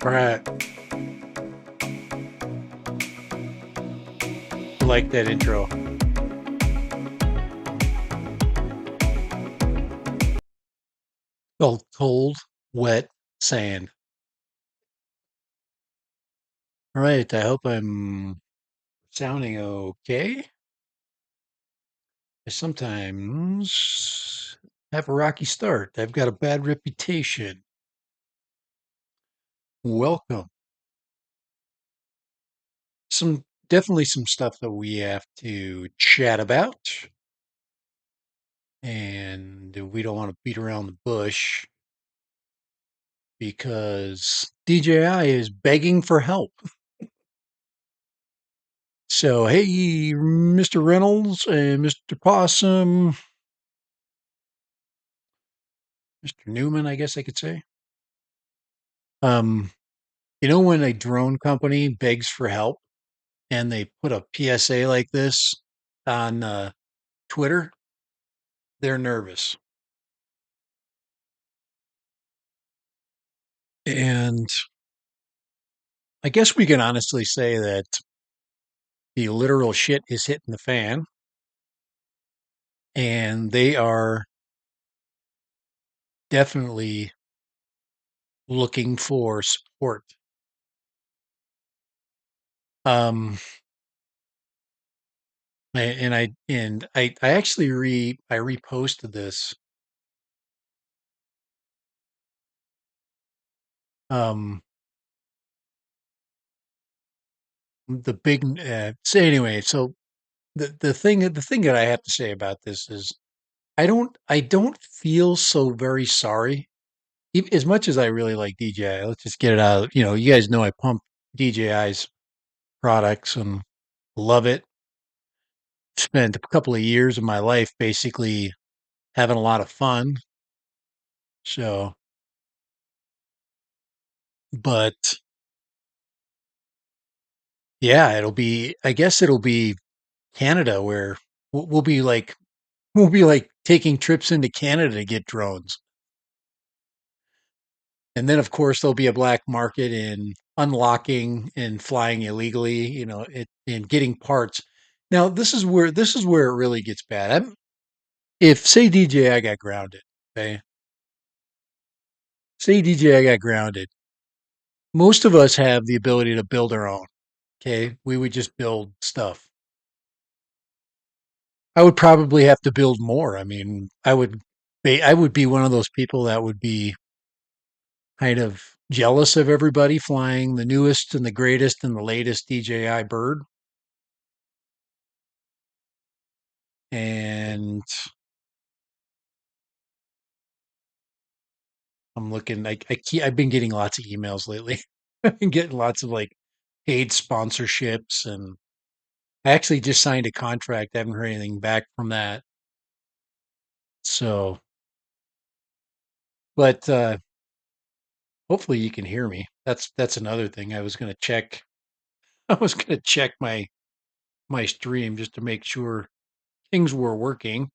Right. I like that intro. Called Cold, Wet Sand. All right. I hope I'm sounding okay. I sometimes have a rocky start. I've got a bad reputation. Welcome. Definitely some stuff that we have to chat about, and we don't want to beat around the bush because DJI is begging for help. So, hey, Mr. Reynolds and Mr. Possum, Mr. Newman, I guess I could say. Um, when a drone company begs for help and they put a PSA like this on Twitter, they're nervous. And I guess we can honestly say that the literal shit is hitting the fan and they are definitely looking for support. Um, and I actually I reposted this. Um, the big so anyway, so the thing that I have to say about this is I don't feel so very sorry. As much as I really like DJI, let's just get it out. You guys know I pump DJI's products and love it. Spent a couple of years of my life basically having a lot of fun. So, but yeah, I guess it'll be Canada where we'll be like, taking trips into Canada to get drones. And then, of course, there'll be a black market in unlocking and flying illegally, and getting parts. Now, this is where it really gets bad. If say DJI got grounded, okay, say DJI got grounded, most of us have the ability to build our own. Okay, we would just build stuff. I would probably have to build more. I mean, I would be one of those people that would be kind of jealous of everybody flying the newest and the greatest and the latest DJI bird. And I'm looking like I've been getting lots of emails lately. I've been getting lots of like paid sponsorships, and I actually just signed a contract. I haven't heard anything back from that. So, but hopefully you can hear me. That's another thing. I was going to check. I was going to check my stream just to make sure things were working.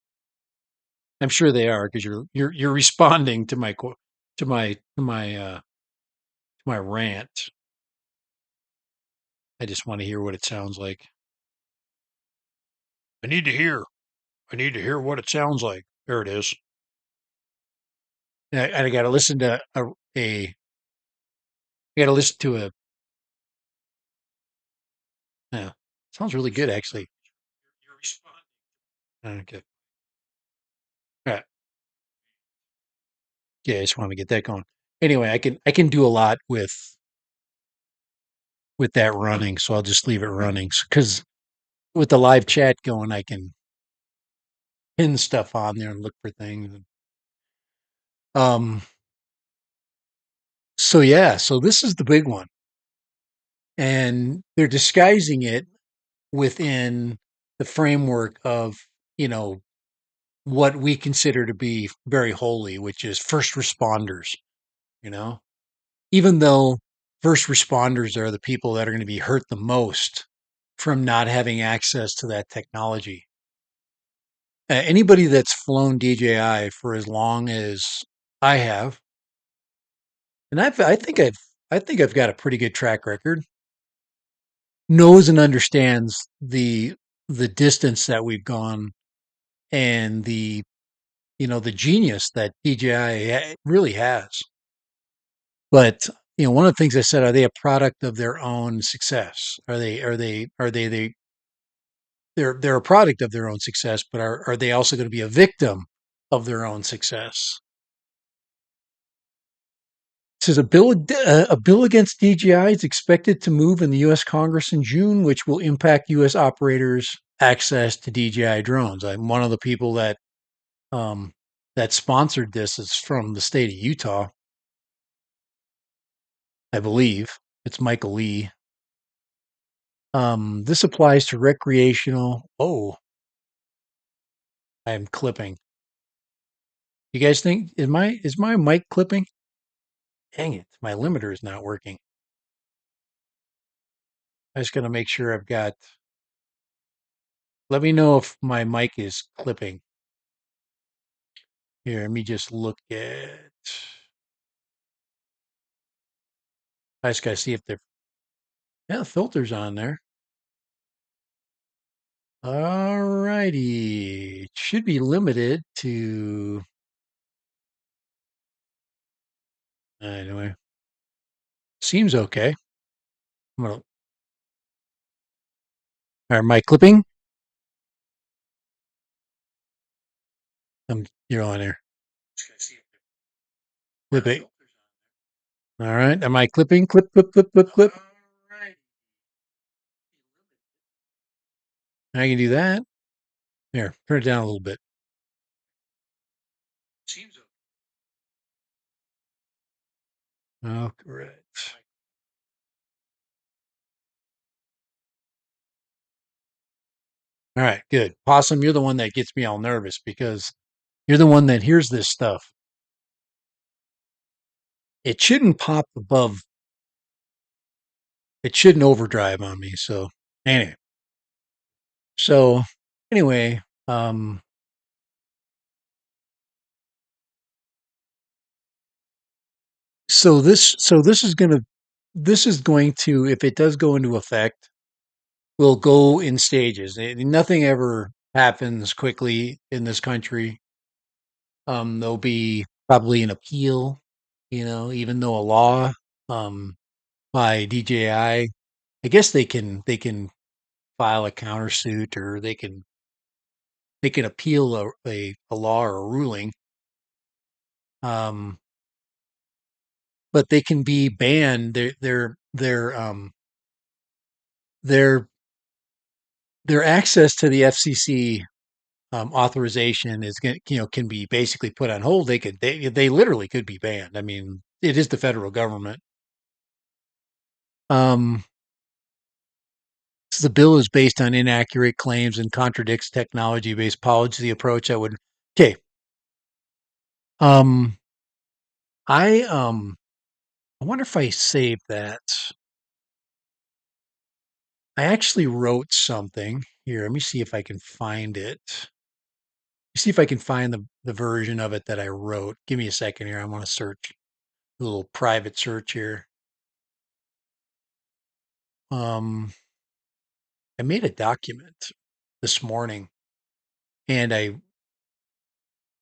I'm sure they are because you're responding to my rant. I just want to hear what it sounds like. I need to hear. I need to hear what it sounds like. There it is. And I got to listen to I got to listen to a. Yeah, sounds really good actually. You're responding. Okay. All right. Yeah, I just want to get that going. Anyway, I can do a lot with that running, so I'll just leave it running because with the live chat going, I can pin stuff on there and look for things. Um. So yeah, so this is the big one, and they're disguising it within the framework of you know what we consider to be very holy, which is first responders. You know, even though first responders are the people that are going to be hurt the most from not having access to that technology. Anybody that's flown DJI for as long as I have, and I think I think I've got a pretty good track record. Knows and understands the distance that we've gone and the genius that DJI really has. But one of the things I said, are they a product of their own success? They're a product of their own success, but are they also going to be a victim of their own success? It says a bill against DJI is expected to move in the U.S. Congress in June, which will impact U.S. operators' access to DJI drones. I'm one of the people um, that sponsored this is from the state of Utah, I believe. It's Michael Lee. This applies to recreational. Oh, I'm clipping. You guys think is my mic clipping? Dang it, my limiter is not working. I just gotta make sure I've got. Let me know if my mic is clipping. Here, let me just look at. I just gotta see if the filter's on there. All righty, it should be limited to. Anyway, seems okay. I'm gonna. Am I clipping? You're on there. Clipping. All right. Am I clipping? Clip, clip, clip, clip, clip. I can do that. Here, turn it down a little bit. Oh, correct. All right, good. Possum, you're the one that gets me all nervous because you're the one that hears this stuff. It shouldn't pop above, it shouldn't overdrive on me. Anyway, so anyway, um, this is going to, if it does go into effect, will go in stages. Nothing ever happens quickly in this country. There'll be probably an appeal, even though a law um, by DJI, I guess they can file a countersuit or they can appeal a law or a ruling. Um, but they can be banned. Their their access to the FCC authorization is can be basically put on hold. They literally could be banned. I mean, it is the federal government. Um, so the bill is based on inaccurate claims and contradicts technology-based policy approach. Okay. Um, I wonder if I saved that. I actually wrote something here. Let me see if I can find it. See if I can find the version of it that I wrote. Give me a second here. I want to search a little private search here. Um, I made a document this morning and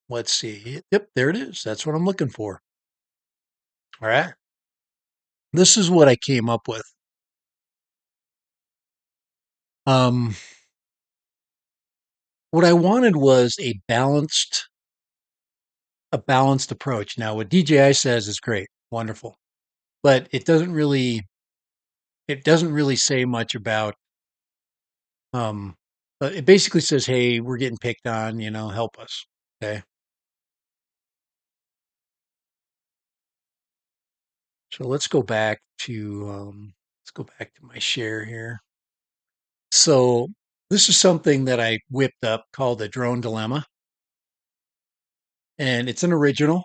let's see. Yep, there it is. That's what I'm looking for. All right. This is what I came up with. Um, what I wanted was a balanced approach. Now, what DJI says is great, wonderful, but it doesn't really say much about. Um, it basically says, "Hey, we're getting picked on. Help us." Okay. So let's go back to my share here. So this is something that I whipped up called the drone dilemma, and it's an original.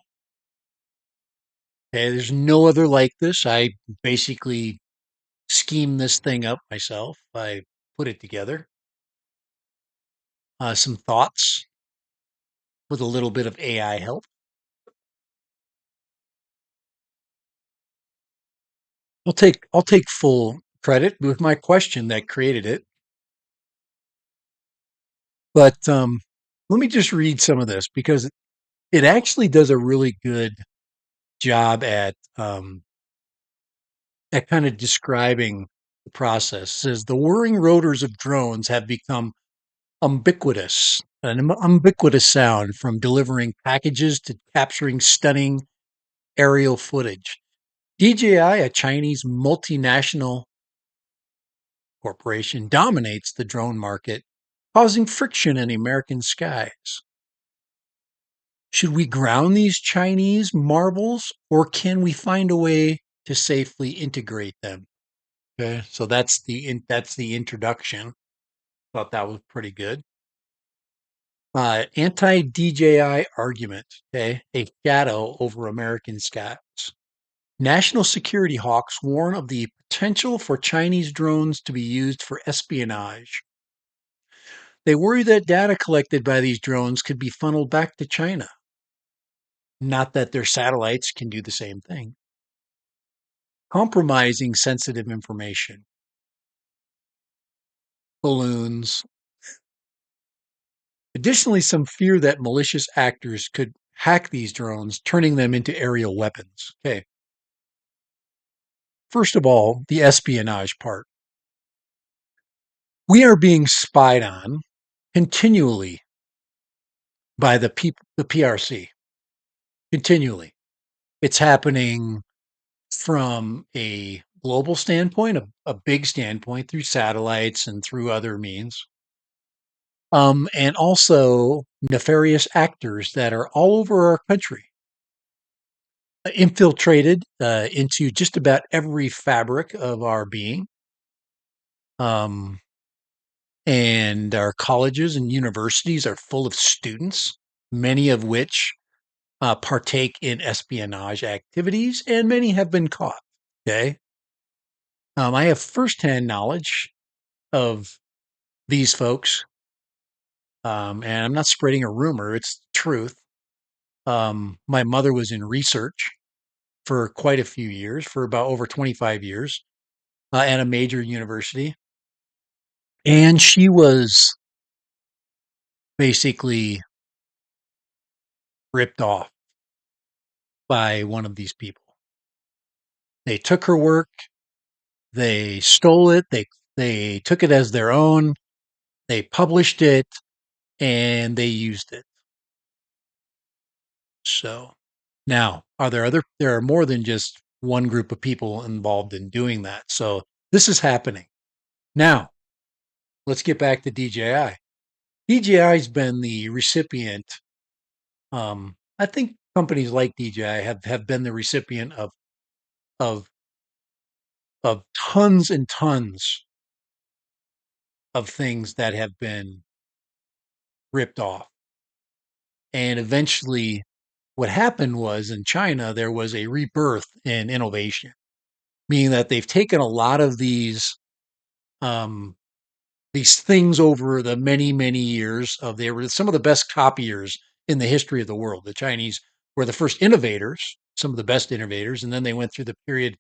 Okay, there's no other like this. I basically schemed this thing up myself. I put it together. Some thoughts with a little bit of AI help. I'll take full credit with my question that created it. But let me just read some of this because it actually does a really good job at kind of describing the process. It says the whirring rotors of drones have become ubiquitous, an ubiquitous sound from delivering packages to capturing stunning aerial footage. DJI, a Chinese multinational corporation, dominates the drone market, causing friction in American skies. Should we ground these Chinese marvels or can we find a way to safely integrate them? Okay, so that's the introduction. Thought that was pretty good. Anti-DJI argument. Okay, a shadow over American skies. National security hawks warn of the potential for Chinese drones to be used for espionage. They worry that data collected by these drones could be funneled back to China. Not that their satellites can do the same thing. Compromising sensitive information. Balloons. Additionally, some fear that malicious actors could hack these drones, turning them into aerial weapons. Okay. First of all, the espionage part. We are being spied on continually by the PRC. Continually. It's happening from a global standpoint, a big standpoint through satellites and through other means. And also nefarious actors that are all over our country, infiltrated into just about every fabric of our being. Um, and our colleges and universities are full of students, many of which partake in espionage activities, and many have been caught. Okay. I have firsthand knowledge of these folks, and I'm not spreading a rumor, it's the truth. My mother was in research for quite a few years, for about over 25 years, at a major university. And she was basically ripped off by one of these people. They took her work, they stole it, they took it as their own, they published it, and they used it. So now, there are more than just one group of people involved in doing that. So this is happening. Now, let's get back to DJI. DJI's been the recipient. I think companies like DJI have been the recipient of of tons and tons of things that have been ripped off. And eventually, what happened was in China, there was a rebirth in innovation, meaning that they've taken a lot of um, these things over the many, many years of they were some of the best copiers in the history of the world. The Chinese were the first innovators, some of the best innovators, and then they went through the period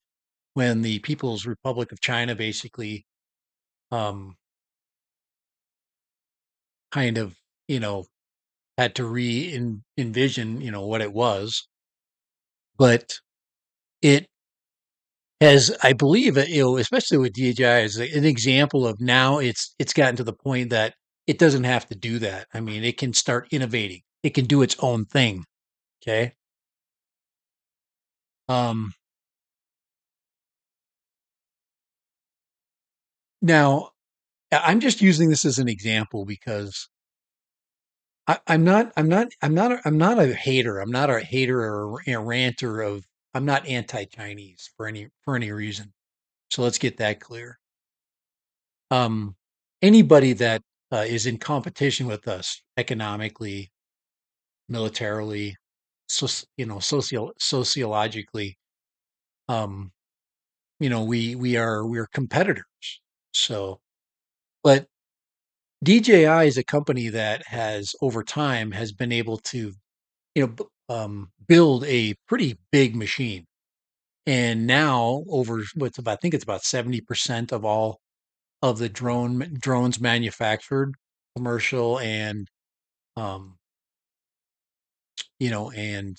when the People's Republic of China basically um, kind of, you know, had to envision, what it was. But it has, I believe, especially with DJI, is an example of now it's gotten to the point that it doesn't have to do that. I mean, it can start innovating. It can do its own thing. Okay. Um, Now, I'm just using this as an example because I'm not a hater. I'm not a hater or a ranter of. I'm not anti-Chinese for any reason. So let's get that clear. Um, Anybody that is in competition with us economically, militarily, sociologically, um, we're competitors. So, but DJI is a company that has over time has been able to, build a pretty big machine. And now over what's about, I think it's about 70% of all of the drones manufactured, commercial and um, and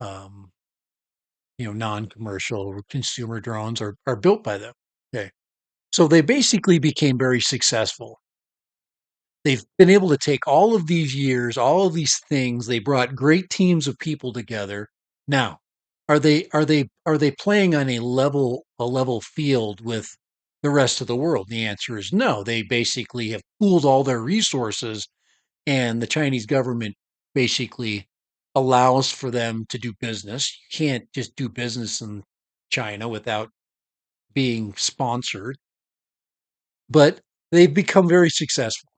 um, non-commercial or consumer drones are built by them. Okay. So they basically became very successful. They've been able to take all of these years, all of these things, they brought great teams of people together. Now, are they playing on a level field with the rest of the world? The answer is no. They basically have pooled all their resources, and the Chinese government basically allows for them to do business. You can't just do business in China without being sponsored, but they've become very successful.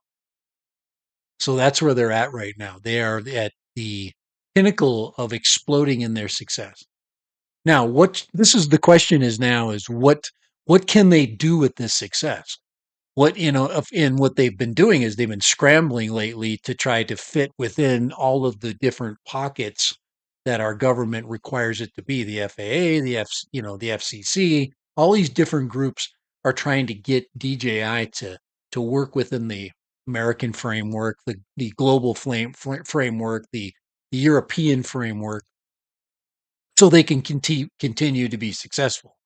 So that's where they're at right now. They are at the pinnacle of exploding in their success. Now, what this is the question is now is what can they do with this success? What in what they've been doing is they've been scrambling lately to try to fit within all of the different pockets that our government requires it to be. The FAA, the FCC, all these different groups are trying to get DJI to work within the American framework, the global framework, the European framework, so they can continue to be successful.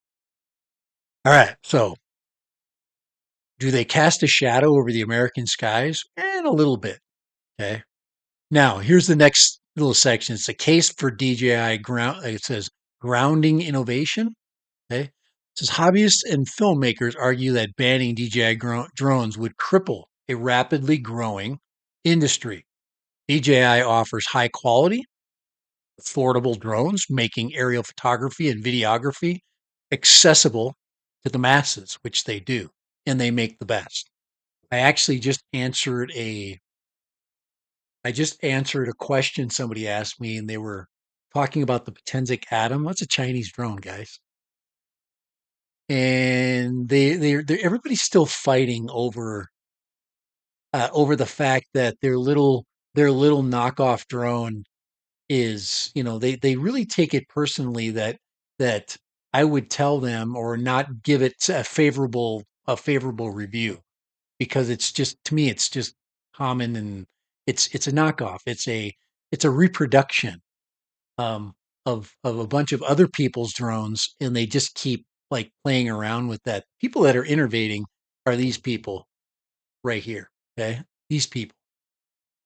All right, so do they cast a shadow over the American skies? And a little bit. Okay. Now, here's the next little section. It's a case for DJI ground. It says grounding innovation. Okay. It says hobbyists and filmmakers argue that banning DJI drones would cripple a rapidly growing industry. DJI offers high quality, affordable drones, making aerial photography and videography accessible to the masses, which they do, and they make the best. I actually just answered a question somebody asked me, and they were talking about the Potenzic Atom. What's a Chinese drone, guys? And everybody's still fighting over the fact that their little knockoff drone is, they really take it personally that I would tell them or not give it a favorable review, because it's just, to me, it's just common, and it's a knockoff. It's a reproduction um, of a bunch of other people's drones, and they just keep like playing around with that. People that are innovating are these people right here. Okay, these people,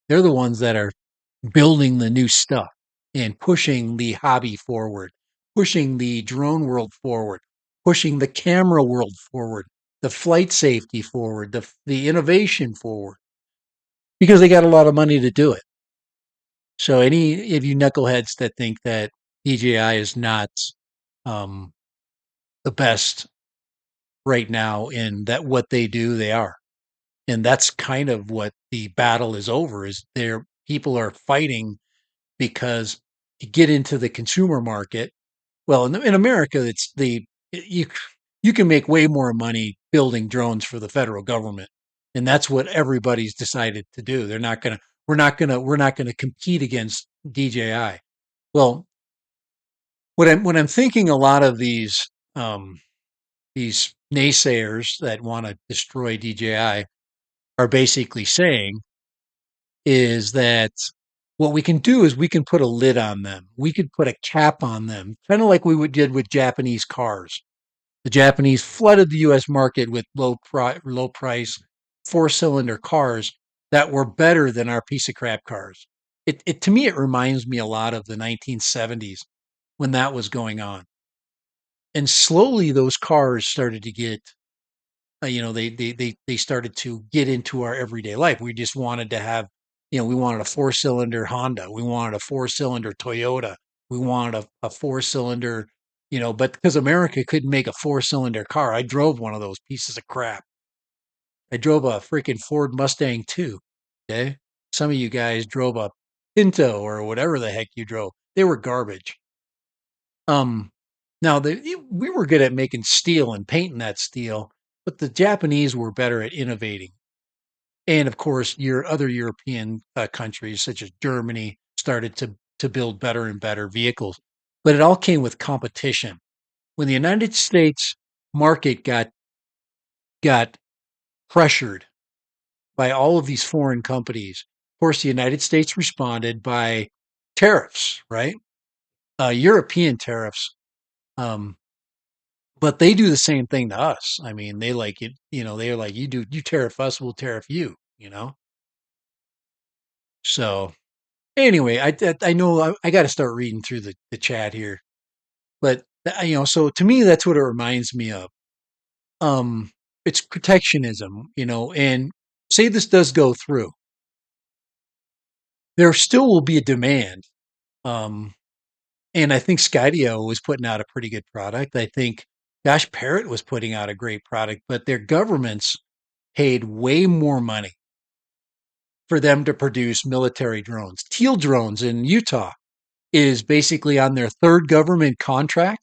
they're the ones that are building the new stuff and pushing the hobby forward, pushing the drone world forward, pushing the camera world forward, the flight safety forward, the innovation forward, because they got a lot of money to do it. So any of you knuckleheads that think that DJI is not um, the best right now in that what they do, they are. And that's kind of what the battle is over, is there people are fighting because to get into the consumer market, well, in America, it's you you can make way more money building drones for the federal government, and that's what everybody's decided to do. They're not going to we're not going to compete against DJI. Well, what I'm thinking a lot of these naysayers that want to destroy DJI are basically saying is that what we can do is we can put a lid on them. We could put a cap on them, kind of like did with Japanese cars. The Japanese flooded the U.S. market with low price, four-cylinder cars that were better than our piece of crap cars. To me, it reminds me a lot of the 1970s when that was going on. And slowly those cars started to get, they started to get into our everyday life. We just wanted to have, we wanted a four-cylinder Honda. We wanted a four-cylinder Toyota. We wanted a four-cylinder, but because America couldn't make a four-cylinder car, I drove one of those pieces of crap. I drove a freaking Ford Mustang too. Okay. Some of you guys drove a Pinto or whatever the heck you drove. They were garbage. Um, Now we were good at making steel and painting that steel, but the Japanese were better at innovating. And of course, your other European countries such as Germany started to build better and better vehicles. but it all came with competition. When the United States market got pressured by all of these foreign companies, of course, the United States responded by tariffs, right? European tariffs. Um, but they do the same thing to us. I mean, they like it, they're like, you tariff us, we'll tariff you. So anyway, I know I got to start reading through the chat here, but so to me, that's what it reminds me of. Um, it's protectionism, and say this does go through, there still will be a demand. Um, and I think Skydio was putting out a pretty good product. I think Gosh Parrot was putting out a great product, but their governments paid way more money for them to produce military drones. Teal Drones in Utah is basically on their third government contract,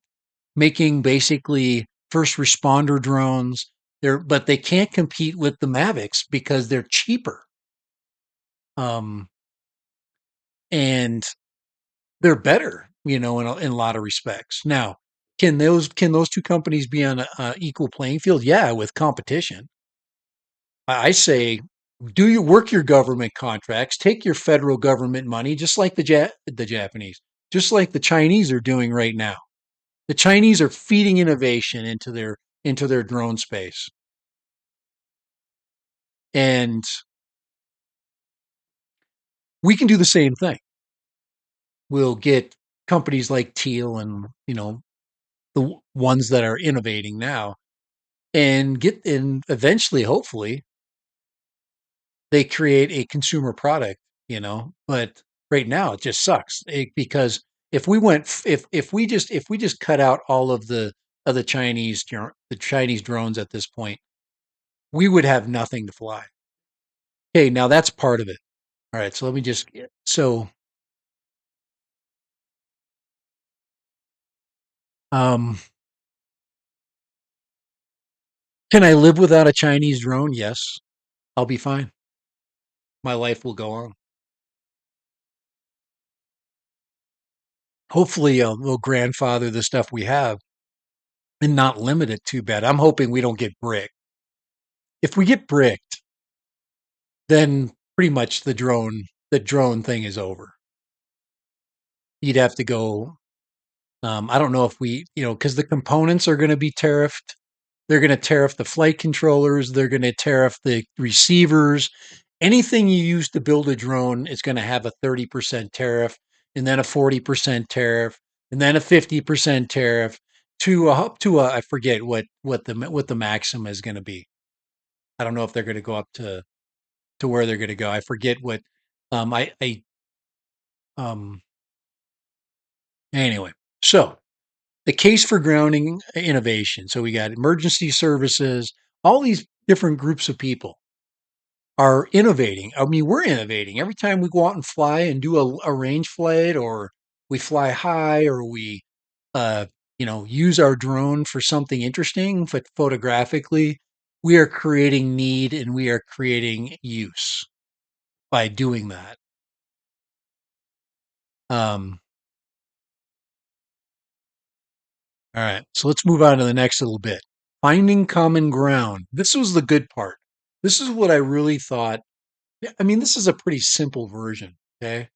making basically first responder drones. But they can't compete with the Mavics because they're cheaper. And they're better, in a lot of respects. Now, can those two companies be on a equal playing field? Yeah, with competition. I say, do you work your government contracts, take your federal government money, just like the Japanese, just like the Chinese are doing right now. The Chinese are feeding innovation into their drone space, and we can do the same thing. We'll get companies like Teal and the ones that are innovating now, and eventually, hopefully, they create a consumer product. But right now it just sucks because if we just cut out all of the Chinese drones at this point, we would have nothing to fly. Okay, now that's part of it. All right, so let me just so um can I live without a Chinese drone? Yes, I'll be fine. My life will go on. Hopefully, we'll grandfather the stuff we have and not limit it too bad. I'm hoping we don't get bricked. If we get bricked, then pretty much the drone thing is over. You'd have to go. I don't know if because the components are going to be tariffed. They're going to tariff the flight controllers. They're going to tariff the receivers. Anything you use to build a drone is going to have a 30% tariff, and then a 40% tariff, and then a 50% tariff up to I forget what the maximum is going to be. I don't know if they're going to go up to where they're going to go. I forget what. I um. Anyway, so the case for grounding innovation. So we got emergency services, all these different groups of people are innovating. I mean, we're innovating every time we go out and fly and do a range flight, or we fly high, or we, use our drone for something interesting, but photographically, we are creating need and we are creating use by doing that. Um, all right, so let's move on to the next little bit. Finding common ground. This was the good part. This is what I really thought. I mean, this is a pretty simple version. Okay. It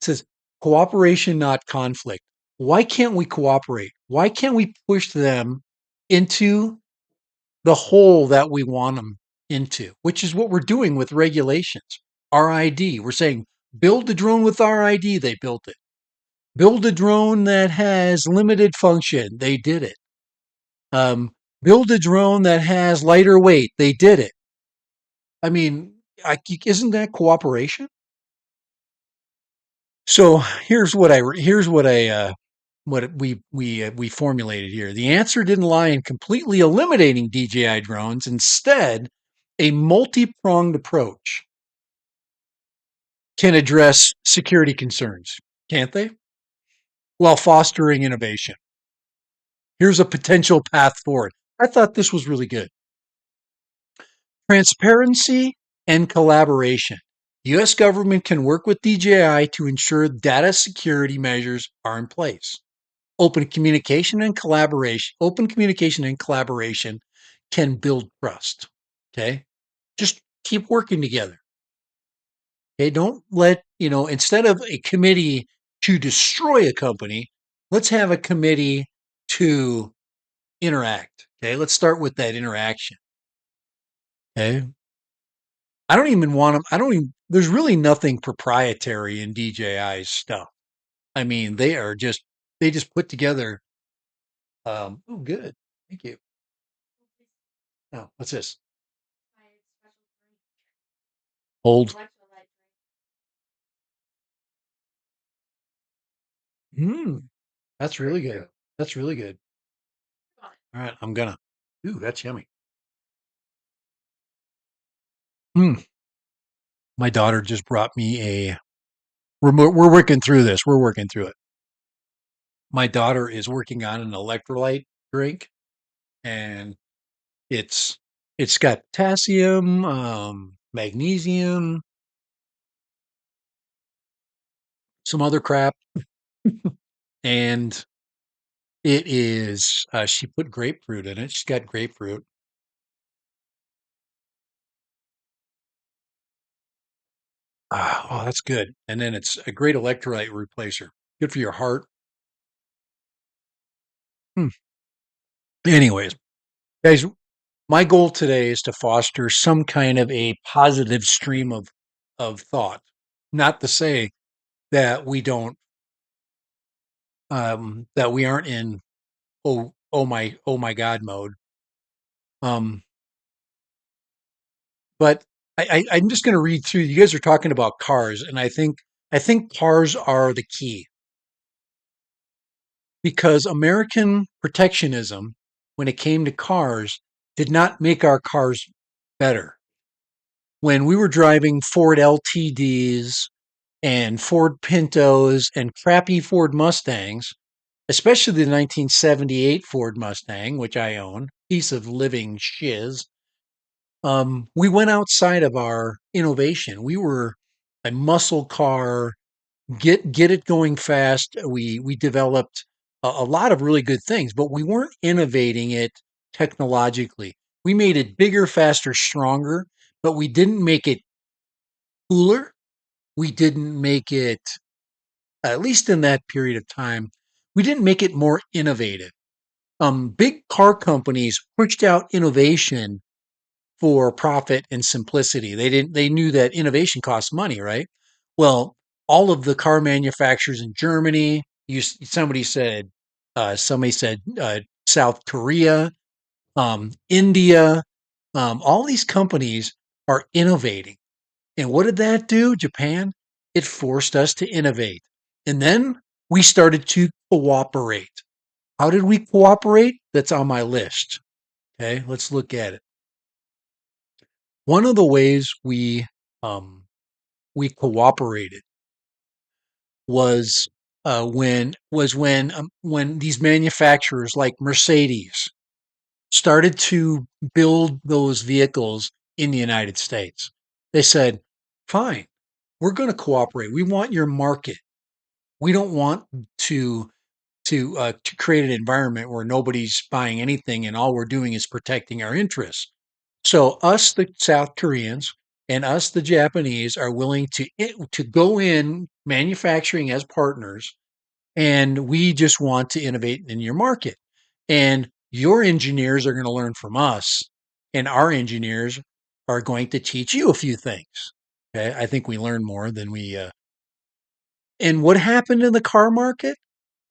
says cooperation, not conflict. Why can't we cooperate? Why can't we push them into the hole that we want them into, which is what we're doing with regulations? RID. We're saying build a drone with RID. They built it. Build a drone that has limited function. They did it. Um, Build a drone that has lighter weight. They did it. I mean, isn't that cooperation? So here's what we formulated here. The answer didn't lie in completely eliminating DJI drones. Instead, a multi-pronged approach can address security concerns, can't they? While fostering innovation. Here's a potential path forward. I thought this was really good. Transparency and collaboration. U.S. government can work with DJI to ensure data security measures are in place. Open communication and collaboration can build trust. Okay. Just keep working together. Okay. Don't let, instead of a committee to destroy a company, let's have a committee to interact. Okay. Let's start with that interaction. Okay. I don't even want them. I don't even, there's really nothing proprietary in DJI's stuff. I mean, they just put together, oh, good. Thank you. Oh, what's this? Hold. Mm, that's really good. That's really good. All right. Ooh, that's yummy. Mm, my daughter just brought me we're working through this. We're working through it. My daughter is working on an electrolyte drink and it's, it's got potassium, magnesium, some other crap. And it is, she put grapefruit in it. She's got grapefruit. Oh, that's good. And then it's a great electrolyte replacer. Good for your heart. Hmm. Anyways, guys, my goal today is to foster some kind of a positive stream of thought. Not to say that we don't, that we aren't in oh my God mode. Um, but I'm just going to read through. You guys are talking about cars, and I think cars are the key because American protectionism, when it came to cars, did not make our cars better. When we were driving Ford LTDs and Ford Pintos and crappy Ford Mustangs, especially the 1978 Ford Mustang, which I own, piece of living shiz. We went outside of our innovation. We were a muscle car, get it going fast. We developed a lot of really good things, but we weren't innovating it technologically. We made it bigger, faster, stronger, but we didn't make it cooler. We didn't make it, at least in that period of time, we didn't make it more innovative. Big car companies pushed out innovation for profit and simplicity. They knew that innovation costs money, right? Well, all of the car manufacturers in Germany, somebody said South Korea, India, all these companies are innovating. And what did that do, Japan? It forced us to innovate. And then we started to cooperate. How did we cooperate? That's on my list. Okay, let's look at it. One of the ways we cooperated was when these manufacturers like Mercedes started to build those vehicles in the United States. They said, "Fine, we're going to cooperate. We want your market. We don't want to to create an environment where nobody's buying anything and all we're doing is protecting our interests." So us, the South Koreans, and us, the Japanese, are willing to go in manufacturing as partners, and we just want to innovate in your market. And your engineers are going to learn from us, and our engineers are going to teach you a few things. Okay, I think we learn more than we. And what happened in the car market?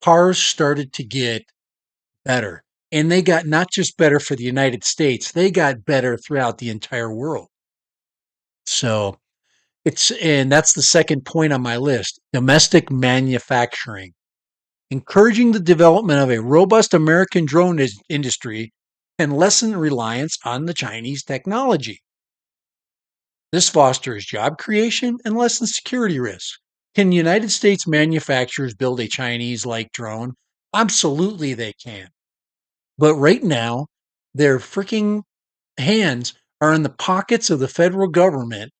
Cars started to get better. And they got not just better for the United States, they got better throughout the entire world. So and that's the second point on my list, domestic manufacturing. Encouraging the development of a robust American drone industry and lessen reliance on the Chinese technology. This fosters job creation and lessens security risks. Can United States manufacturers build a Chinese like drone? Absolutely, they can. But right now, their freaking hands are in the pockets of the federal government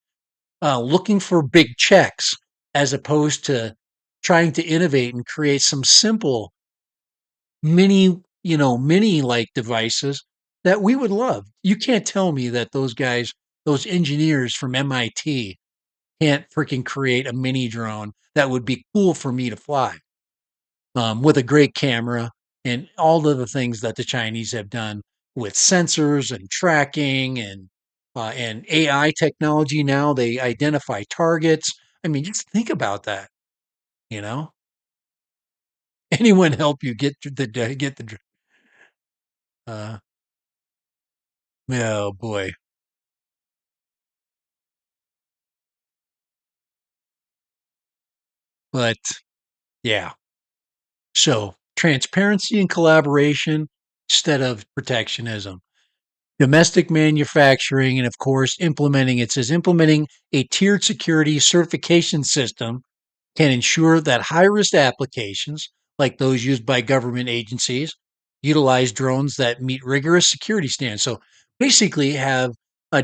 looking for big checks as opposed to trying to innovate and create some simple mini like devices that we would love. You can't tell me that those guys, those engineers from MIT can't freaking create a mini drone that would be cool for me to fly, with a great camera and all of the things that the Chinese have done with sensors and tracking and AI technology. Now they identify targets. I mean, just think about that. You know, anyone help you get the uh, oh boy, but yeah. So transparency and collaboration instead of protectionism. Domestic manufacturing, and of course, implementing a tiered security certification system can ensure that high risk applications, like those used by government agencies, utilize drones that meet rigorous security standards. So basically, have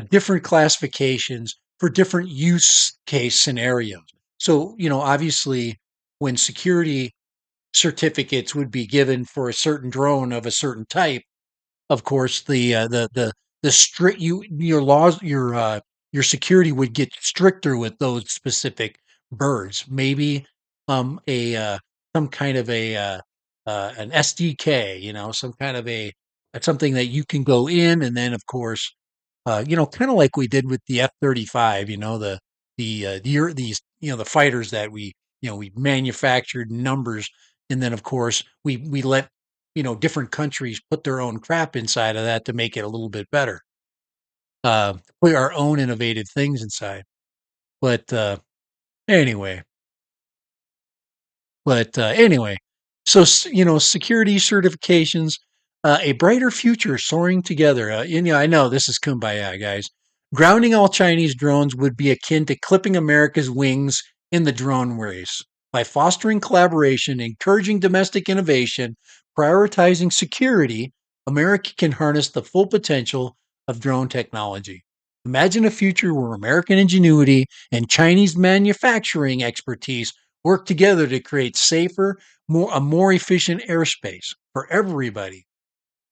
different classifications for different use case scenarios. So, obviously, when security certificates would be given for a certain drone of a certain type, of course, the strict your laws your security would get stricter with those specific birds. Maybe a some kind of an SDK, some kind of a something that you can go in, and then of course, kind of like we did with the F-35. These the fighters that we manufactured numbers, and then of course we let different countries put their own crap inside of that to make it a little bit better. Put our own innovative things inside. But anyway, anyway, so security certifications, a brighter future soaring together. I know this is kumbaya, guys. Grounding all Chinese drones would be akin to clipping America's wings in the drone race. By fostering collaboration, encouraging domestic innovation, prioritizing security, America can harness the full potential of drone technology. Imagine a future where American ingenuity and Chinese manufacturing expertise work together to create safer, a more efficient airspace for everybody,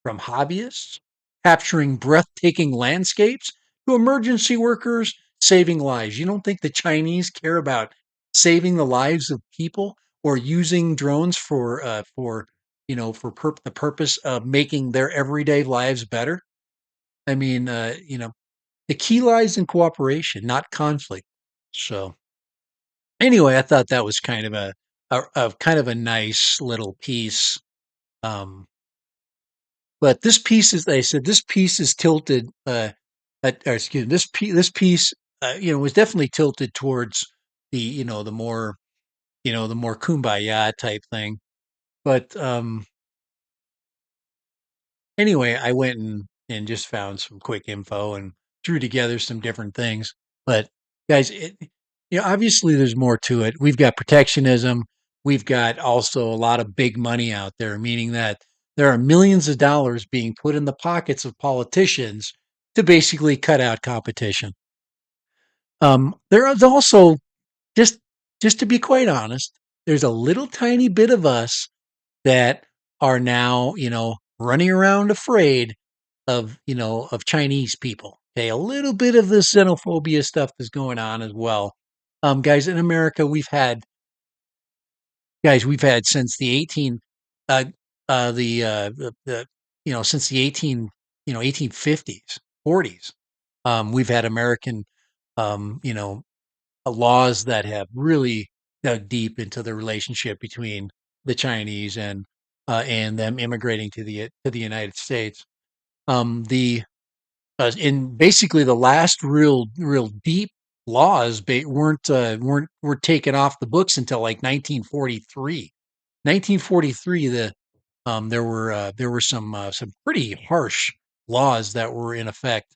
from hobbyists capturing breathtaking landscapes to emergency workers saving lives. You don't think the Chinese care about saving the lives of people or using drones for the purpose of making their everyday lives better? I mean, the key lies in cooperation, not conflict. So anyway, I thought that was kind of a kind of a nice little piece. Um, but this piece is, they said, this piece is tilted. Or excuse me, this piece, was definitely tilted towards the more the more kumbaya type thing. But anyway, I went and just found some quick info and threw together some different things. But guys, obviously there's more to it. We've got protectionism. We've got also a lot of big money out there, meaning that there are millions of dollars being put in the pockets of politicians to basically cut out competition. There is also, just just to be quite honest, there's a little tiny bit of us that are now, running around afraid of Chinese people. Okay, a little bit of the xenophobia stuff is going on as well. Guys, in America, we've had since the 18, uh, the since the 1850s, 40s. We've had American, um, you know, laws that have really dug deep into the relationship between the Chinese and them immigrating to the United States. The In basically the last real deep laws were taken off the books until like 1943. 1943, there were some pretty harsh laws that were in effect,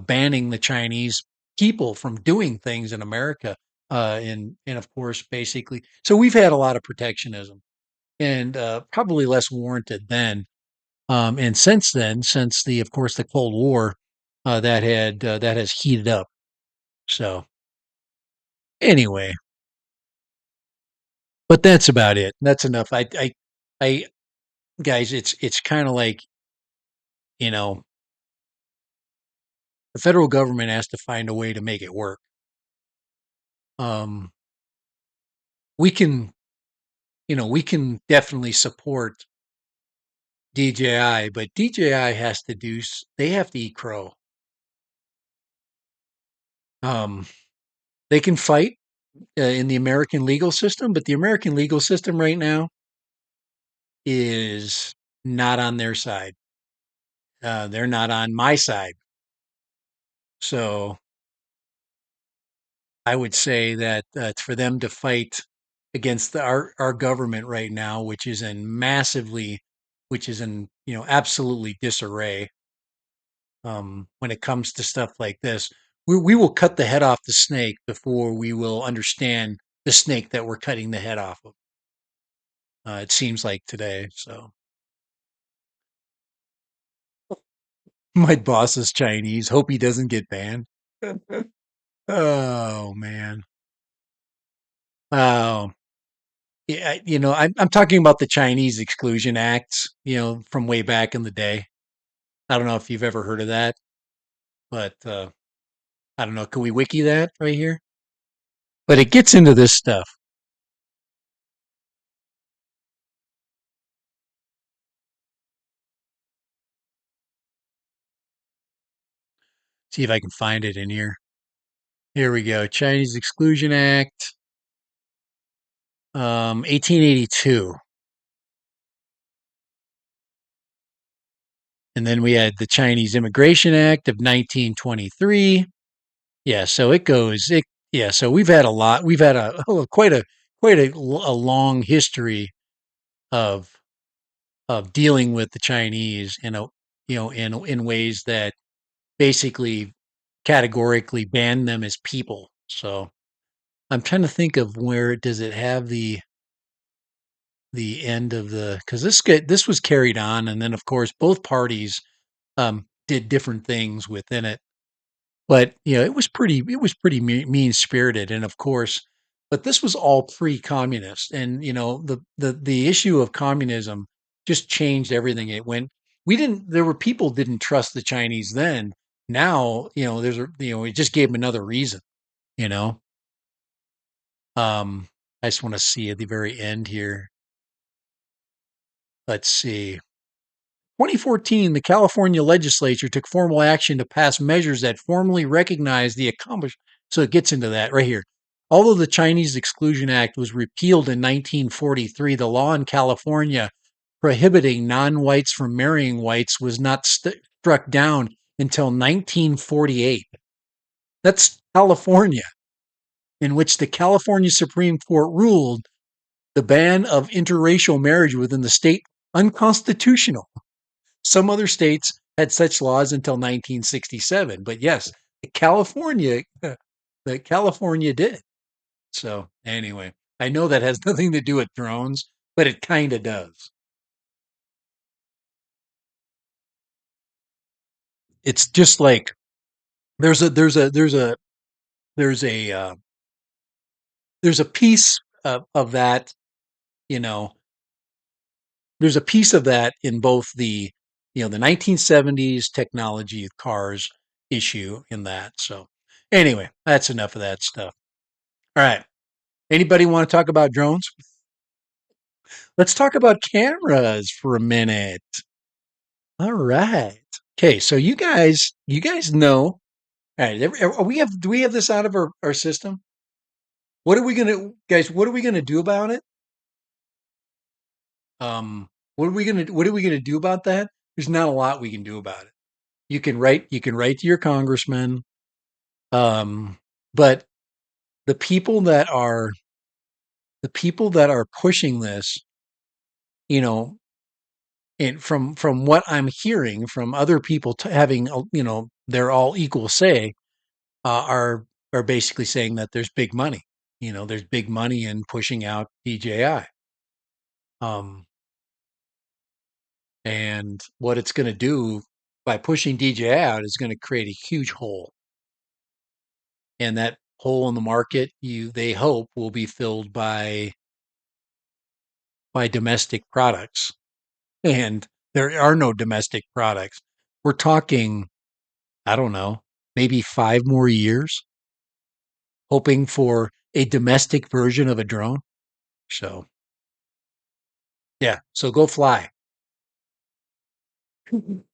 banning the Chinese people from doing things in America, and of course, basically, so we've had a lot of protectionism, and probably less warranted then. And since then, since of course, the Cold War, that has heated up. So anyway, but that's about it. That's enough. I guys, it's kind of like, you know, the federal government has to find a way to make it work. Um, we can, we can definitely support DJI, but DJI has to they have to eat crow. Um, they can fight in the American legal system, but the American legal system right now is not on their side. They're not on my side. So I would say that it's for them to fight against our government right now, which is in absolutely disarray. When it comes to stuff like this, we will cut the head off the snake before we will understand the snake that we're cutting the head off of. It seems like today. So my boss is Chinese. Hope he doesn't get banned. Oh man. Oh, yeah. I'm talking about the Chinese Exclusion Acts. From way back in the day. I don't know if you've ever heard of that, but I don't know. Can we wiki that right here? But it gets into this stuff. See if I can find it in here. Here we go. Chinese Exclusion Act, 1882. And then we had the Chinese Immigration Act of 1923. Yeah, so it goes. Yeah, so we've had a lot. We've had quite a long history of dealing with the Chinese in ways that basically categorically ban them as people. So I'm trying to think of where does it have the end of the because this was carried on, and then of course both parties did different things within it. But it was pretty mean spirited, and of course, but this was all pre-communist, and the issue of communism just changed everything. It went. We didn't. There were people didn't trust the Chinese then. Now, it just gave them another reason. You know, I just want to see at the very end here. Let's see. 2014, the California legislature took formal action to pass measures that formally recognize the accomplishment. So it gets into that right here. Although the Chinese Exclusion Act was repealed in 1943, the law in California prohibiting non whites from marrying whites was not struck down until 1948. That's California, in which the California Supreme Court ruled the ban of interracial marriage within the state unconstitutional. Some other states had such laws until 1967, but yes, California, the California did. So anyway, I know that has nothing to do with drones, but it kind of does. It's just like there's a there's a there's a there's a there's a piece of that, you know, there's a piece of that in both the 1970s technology of cars issue in that. So anyway, that's enough of that stuff. All right. Anybody want to talk about drones? Let's talk about cameras for a minute. All right. Okay, so you guys know. All right, do we have this out of our system? What are we gonna do about it? What are we gonna do about that? There's not a lot we can do about it. You can write to your congressman. But the people that are the people that are pushing this, you know, and from what I'm hearing from other people having they're all equal say, are basically saying that there's big money. There's big money in pushing out DJI. Um, and what it's going to do by pushing DJI out is going to create a huge hole, and that hole in the market, they hope will be filled by domestic products. and there are no domestic products. We're talking, I don't know, maybe 5 more years, hoping for a domestic version of a drone. So, yeah, so go fly.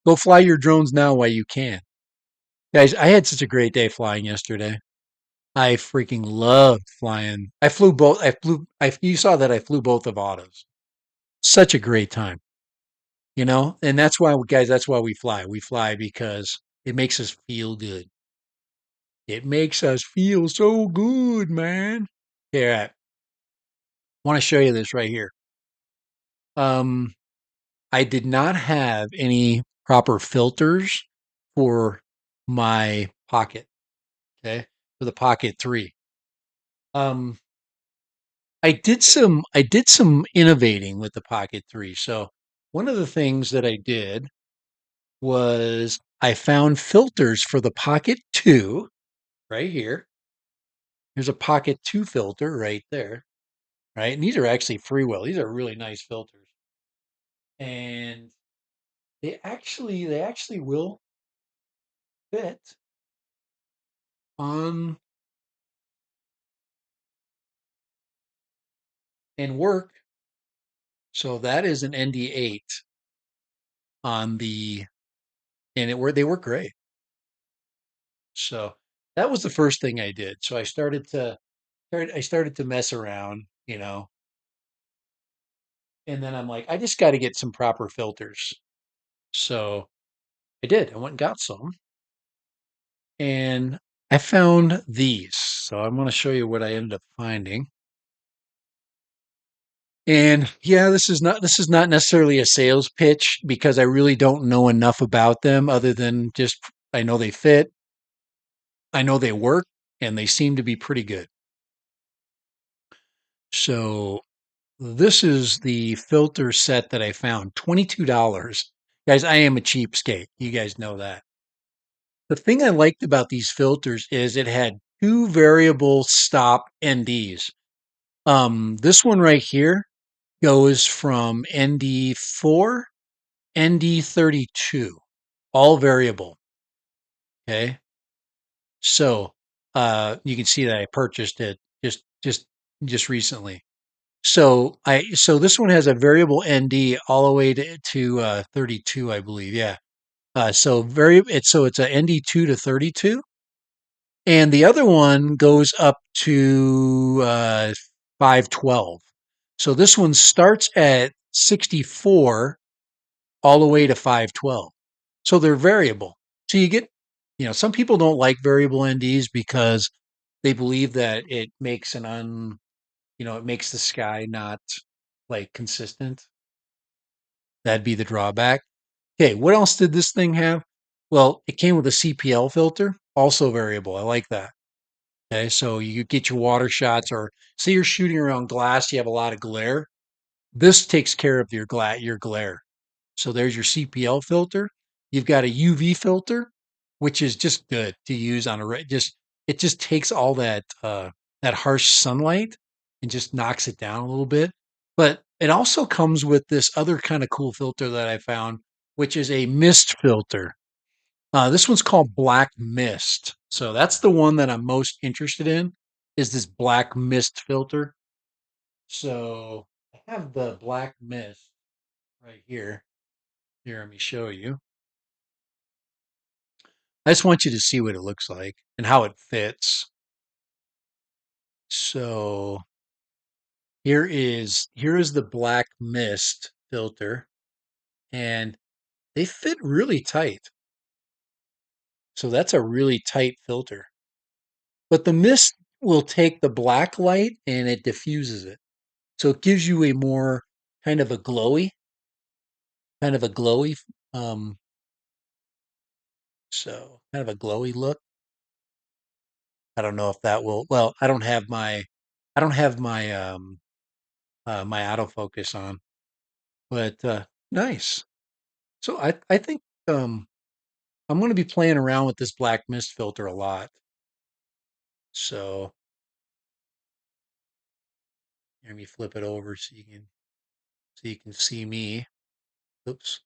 Go fly your drones now while you can. Guys, I had such a great day flying yesterday. I freaking loved flying. I flew both. You saw that I flew both of autos. Such a great time, and that's why, guys, that's why we fly. We fly because it makes us feel good. It makes us feel so good, man. Here, I want to show you this right here. Um, I did not have any proper filters for my Pocket. Okay, for the Pocket 3. Um, I did some innovating with the Pocket 3. So one of the things that I did was I found filters for the Pocket 2 right here. There's a Pocket 2 filter right there, right? And these are actually freewheel. These are really nice filters. And they actually will fit on and work. So that is an ND8 on the and they work great. So that was the first thing I did. So I started to mess around, and then I'm like, I just got to get some proper filters. So I did. I went and got some, and I found these. So I'm going to show you what I ended up finding. And yeah, this is not necessarily a sales pitch because I really don't know enough about them other than just I know they fit, I know they work, and they seem to be pretty good. So this is the filter set that I found, $22. Guys, I am a cheapskate. You guys know that. The thing I liked about these filters is it had two variable stop NDs. This one right here goes from ND4, ND32, all variable. Okay. So, you can see that I purchased it just recently. So this one has a variable ND all the way to 32, I believe. Yeah. So it's a ND2 to 32, and the other one goes up to 512. So this one starts at 64 all the way to 512. So they're variable. So some people don't like variable NDs because they believe that it makes the sky not like consistent. That'd be the drawback. Okay, what else did this thing have? Well, it came with a CPL filter, also variable. I like that. Okay, so you get your water shots, or say you're shooting around glass, you have a lot of glare. This takes care of your glare. So there's your CPL filter. You've got a UV filter, which is just good to use on just it just takes all that harsh sunlight and just knocks it down a little bit. But it also comes with this other kind of cool filter that I found, which is a mist filter. This one's called Black Mist. So that's the one that I'm most interested in, is this Black Mist filter. So I have the Black Mist right here. Here, let me show you. I just want you to see what it looks like and how it fits. So here is the Black Mist filter, and they fit really tight. So that's a really tight filter. But the mist will take the black light and it diffuses it. So it gives you a more kind of a glowy, kind of a glowy, um, so kind of a glowy look. I don't know if that will, well, I don't have my my autofocus on, but nice. So I think I'm going to be playing around with this black mist filter a lot. So let me flip it over so you can see me. Oops.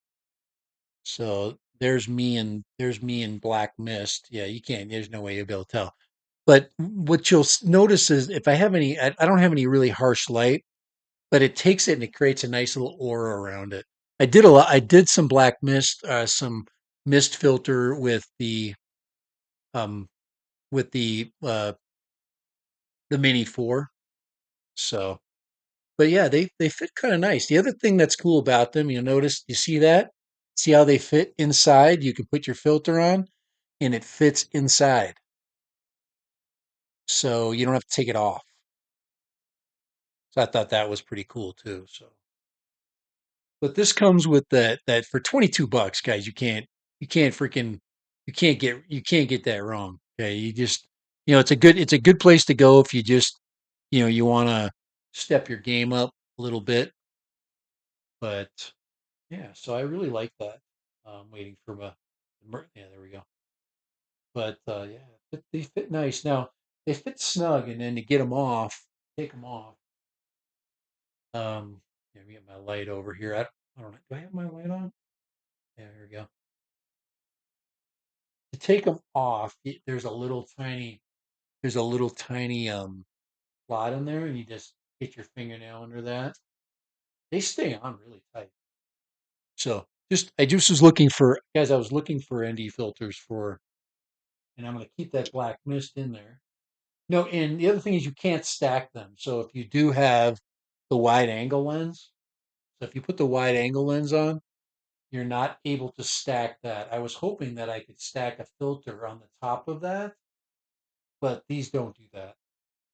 So there's me in black mist. Yeah, you can't. There's no way you'll be able to tell. But what you'll notice is if I have any, I don't have any really harsh light, but it takes it and it creates a nice little aura around it. I did a lot. I did some black mist, some mist filter um with the Mini 4. So, but yeah, they fit kind of nice. The other thing that's cool about them, you'll notice, you see that? See how they fit inside? You can put your filter on and it fits inside. So you don't have to take it off. So I thought that was pretty cool too. So, but this comes with that for 22 bucks, guys. You can't freaking you can't get that wrong. Okay, you just it's a good place to go if you just you want to step your game up a little bit. But yeah, so I really like that. Waiting for yeah, there we go. But yeah, they fit nice. Now they fit snug, and then to get them off, take them off. Let me get my light over here. I don't know. Do I have my light on? Yeah, here we go. To take them off, there's a little tiny slot in there, and you just get your fingernail under that. They stay on really tight. So I just was looking for guys. I was looking for ND filters for, and I'm going to keep that black mist in there. No, and the other thing is you can't stack them. So if you do have the wide angle lens, so if you put the wide angle lens on, you're not able to stack that. I was hoping that I could stack a filter on the top of that, but these don't do that.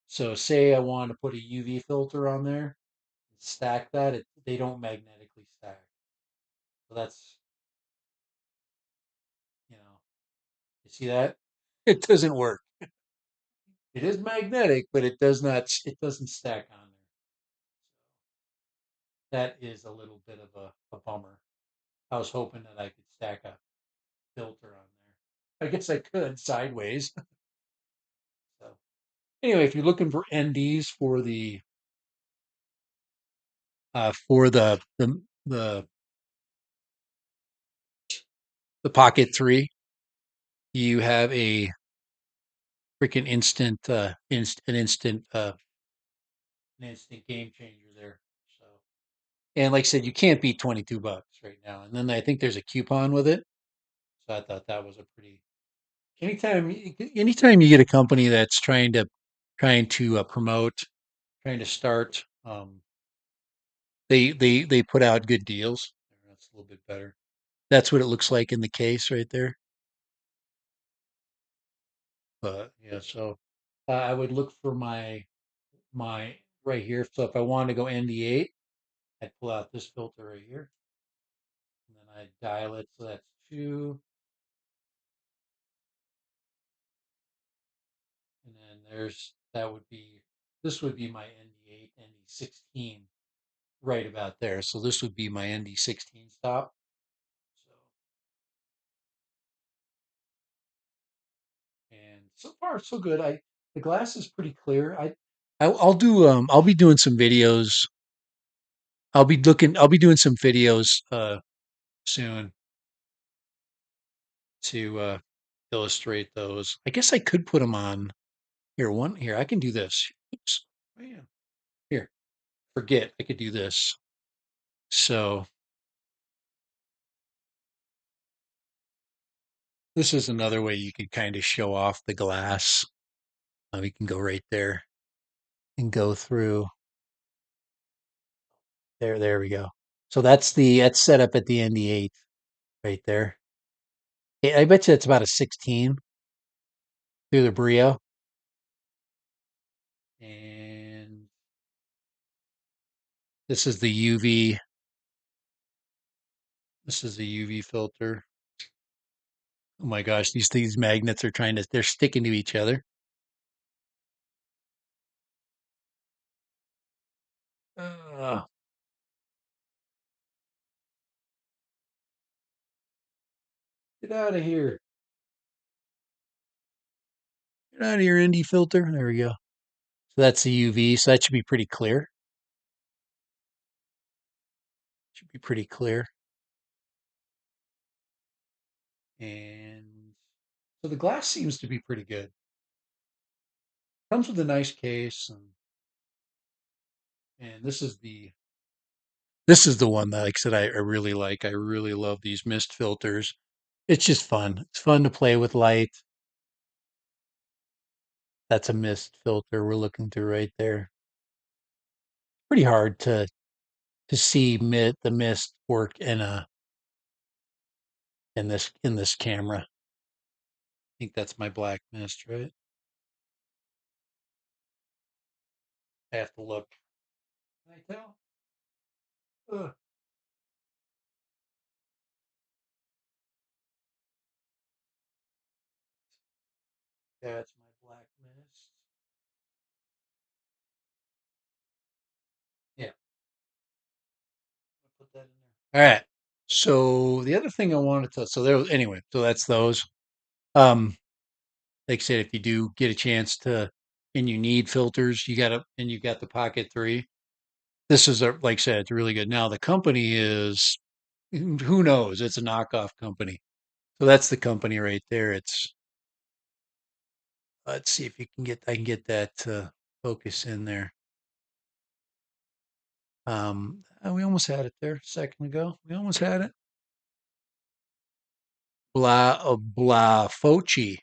So say I wanted to put a UV filter on there, stack that, they don't magnetically stack. So that's, you see that? It doesn't work. It is magnetic, but it doesn't stack on there. That is a little bit of a bummer. I was hoping that I could stack a filter on there. I guess I could sideways. So anyway, if you're looking for NDs for the Pocket 3, you have a freaking an instant game changer there. So, and like I said, you can't beat 22 bucks right now. And then I think there's a coupon with it. So I thought that was a pretty anytime you get a company that's trying to promote, trying to start, they put out good deals. That's a little bit better. That's what it looks like in the case right there. But yeah, so I would look for my right here. So if I wanted to go ND8, I'd pull out this filter right here, and then I dial it so that's 2, and then this would be my ND8, ND16 right about there. So this would be my ND16 stop. So and so far so good. The glass is pretty clear. I'll be doing some videos. I'll be doing some videos soon to illustrate those. I guess I could put them on here. I can do this. Oops. Oh, yeah. Here. Forget. I could do this. So this is another way you could kind of show off the glass. We can go right there and go through there. There we go. So that's set up at the ND8 right there. I bet you it's about a 16 through the Brio. And this is the UV. This is the UV filter. Oh my gosh, these magnets are they're sticking to each other. Uh, get out of here. Get out of here, ND filter. There we go. So that's the UV. So that should be pretty clear. Should be pretty clear. And so the glass seems to be pretty good. Comes with a nice case, and this is the one that, like I said, I really like. I really love these mist filters. It's just fun. It's fun to play with light. That's a mist filter we're looking through right there. Pretty hard to see the mist work in this camera. I think that's my black mist, right? I have to look. Can I tell? Ugh. That's my black mist. Yeah, I'll put that in there. All right. So the other thing I wanted to, so there, anyway, so that's those. Um, like I said, if you do get a chance to, and you need filters, and you got the Pocket 3. This is like I said, it's really good. Now the company is, who knows? It's a knockoff company. So that's the company right there. Let's see if I can get that focus in there. We almost had it there a second ago. We almost had it. Blafochi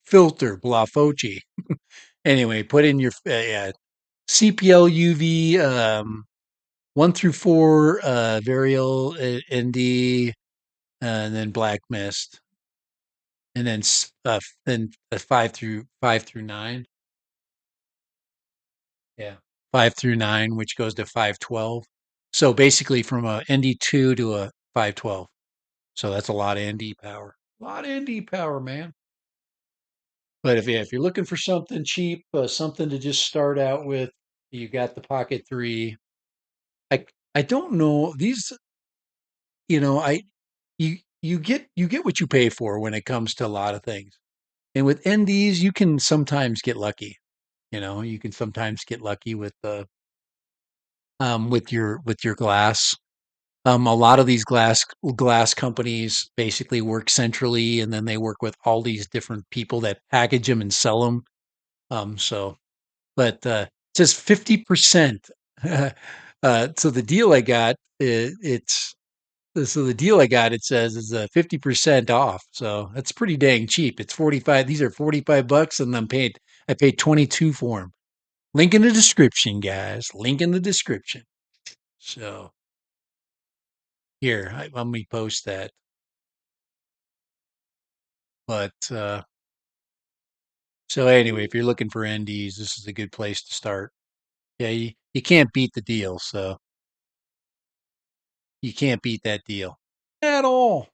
filter Blafochi. Anyway, put in your yeah, CPL UV 1 through 4 Varial ND and then black mist and then 5 through 9. Yeah, 5 through 9, which goes to 512. So basically, from a ND2 to a 512. So that's a lot of ND power. A lot of ND power, man. But if you're looking for something cheap, something to just start out with, you got the Pocket 3. I don't know these. You know, you get what you pay for when it comes to a lot of things. And with NDs, you can sometimes get lucky. You can sometimes get lucky with your glass. A lot of these glass companies basically work centrally, and then they work with all these different people that package them and sell them. So, but it says 50%. So the deal I got, so the deal I got, it says, is 50% off. So that's pretty dang cheap. It's 45. These are $45, and I paid 22 for them. Link in the description, guys. Link in the description. So here, let me post that. But so anyway, if you're looking for NDs, this is a good place to start. Yeah, you can't beat the deal. So you can't beat that deal at all.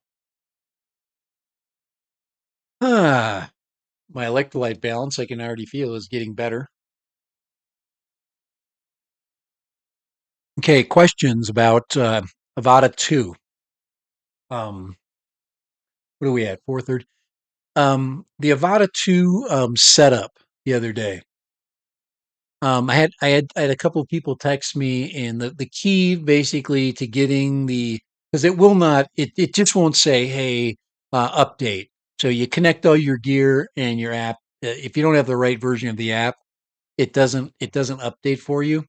Ah, my electrolyte balance, I can already feel, is getting better. Okay, questions about Avata 2. Um, what are we at? 4:30. The Avata 2 setup the other day. I had a couple of people text me, and the key basically to getting because it just won't say, hey, update. So you connect all your gear and your app. If you don't have the right version of the app, it doesn't update for you.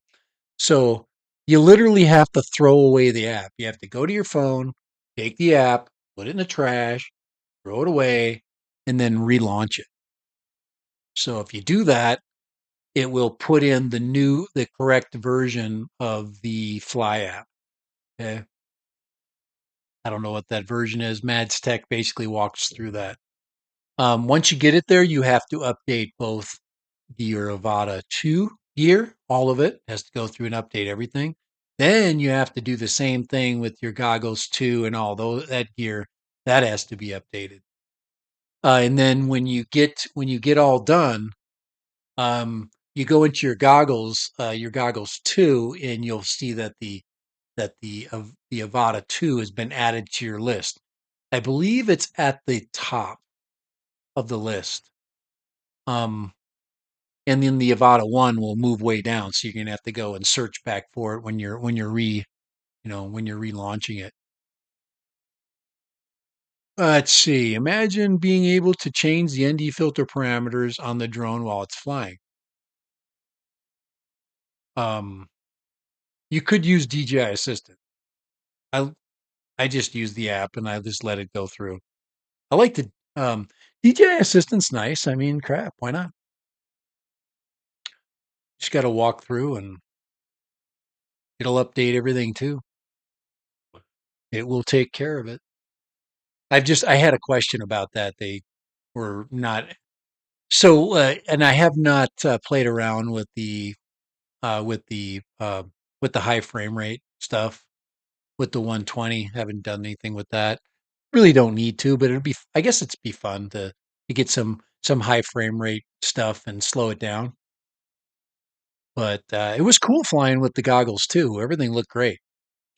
So you literally have to throw away the app. You have to go to your phone, take the app, put it in the trash, throw it away, and then relaunch it. So if you do that, it will put in the correct version of the Fly app. Okay. I don't know what that version is. Mads Tech basically walks through that. Once you get it there, you have to update both your Avata 2 gear, all of it has to go through and update everything. Then you have to do the same thing with your goggles 2 and all that gear that has to be updated. And then when you get all done, you go into your goggles 2, and you'll see that the Avata 2 has been added to your list. I believe it's at the top of the list. Um, and then the Avata 1 will move way down, so you're gonna have to go and search back for it when you're relaunching it. Let's see. Imagine being able to change the ND filter parameters on the drone while it's flying. Um, you could use DJI Assistant. I I just use the app and I just let it go through. I like the DJI Assistant's nice. I mean, crap, why not? Just got to walk through and it'll update everything too. It will take care of it. I had a question about that. They were not so, and I have not played around uh, with the uh, with the high frame rate stuff with the 120. Haven't done anything with that. Really don't need to, but I guess it'd be fun to get some high frame rate stuff and slow it down. But it was cool flying with the goggles too. Everything looked great.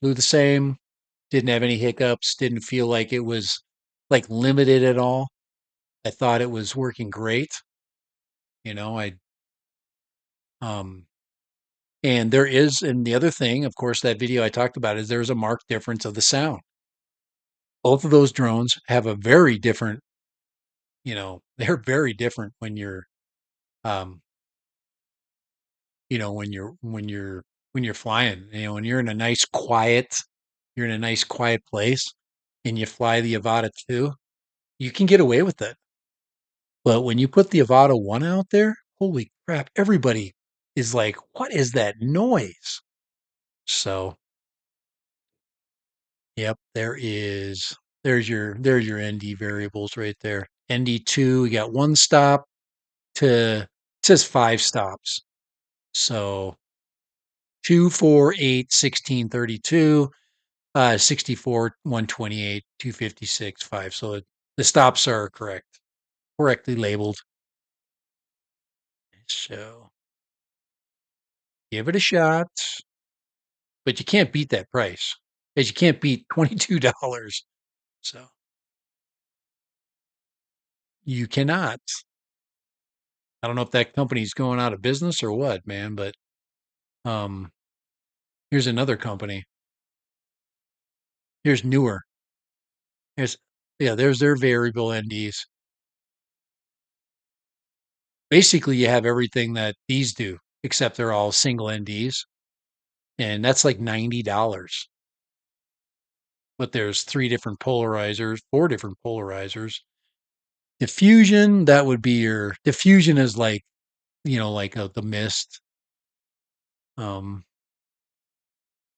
Flew the same. Didn't have any hiccups. Didn't feel like it was like limited at all. I thought it was working great. You know, I um and there is, and the other thing, of course, that video I talked about is there's a marked difference of the sound. Both of those drones have a very different, they're very different when um, when you're flying. When you're in a nice quiet, you're in a nice quiet place, and you fly the Avata 2, you can get away with it. But when you put the Avata 1 out there, holy crap, everybody is like, "What is that noise?" So, yep, there's your ND variables right there. ND2, we got 1 stop to it says 5 stops. So 2, 4, 8, 16, 32, 64, 128, 256, 5. So the stops are correctly labeled. So give it a shot, but you can't beat that price, as you can't beat $22. So you cannot. I don't know if that company's going out of business or what, man, but um, here's another company. Here's Newer. Here's Yeah, there's their variable NDs. Basically, you have everything that these do, except they're all single NDs, and that's like $90. But there's 4 different polarizers. Diffusion, that would be your diffusion is like, like the mist. Um,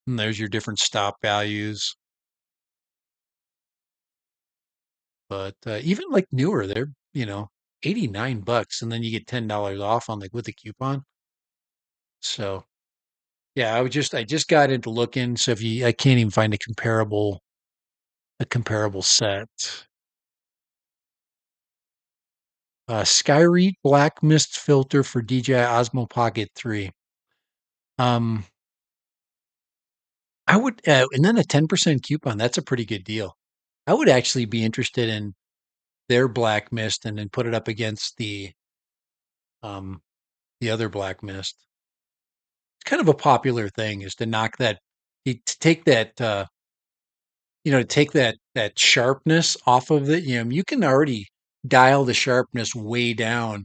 and there's your different stop values. But even like Newer, they're, 89 bucks, and then you get $10 off on like with the coupon. So yeah, I just got into looking. So I can't even find a comparable set. Skyreet Black Mist Filter for DJI Osmo Pocket 3. Um, and then a 10% coupon. That's a pretty good deal. I would actually be interested in their black mist and then put it up against um, the other black mist. It's kind of a popular thing is to knock that, to take that, to take that sharpness off of it. You can already dial the sharpness way down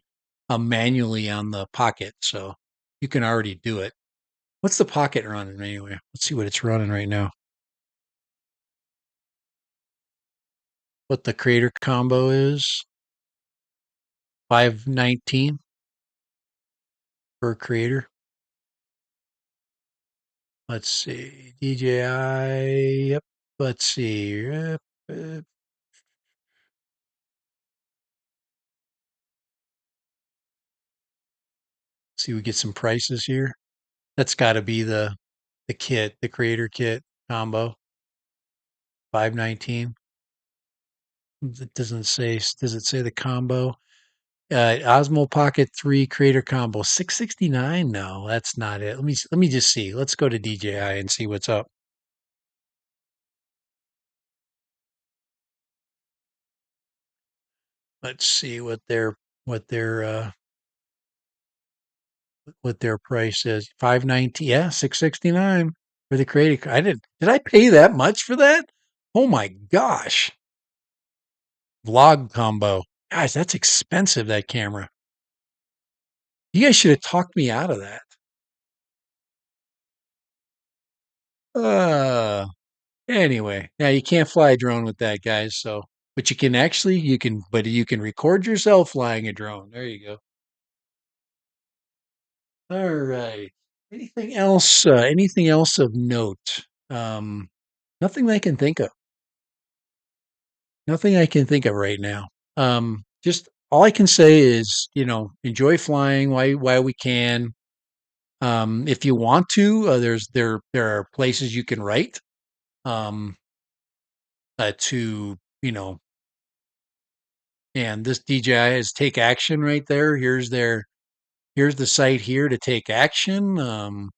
manually on the Pocket, so you can already do it. What's the Pocket running anyway? Let's see what it's running right now. What the Creator combo is 519 per creator. Let's see. DJI. Yep. Let's see. See, we get some prices here. That's got to be the kit, the Creator kit combo. 519. It doesn't say. Does it say the combo? Osmo Pocket 3 Creator Combo 669. No, that's not it. Let me just see. Let's go to DJI and see what's up. Let's see what their what their price is. 519. Yeah, 669 for the Creator. Did I pay that much for that? Oh my gosh. vlog combo. Guys, that's expensive, that camera. You guys should have talked me out of that. Uh, anyway, now you can't fly a drone with that, guys. So, but you can record yourself flying a drone. There you go. All right. Anything else of note? Um, nothing I can think of. Nothing I can think of right now. Just all I can say is, enjoy flying while we can. If you want to, there are places you can write to, and this DJI is take action right there. Here's the site here to take action.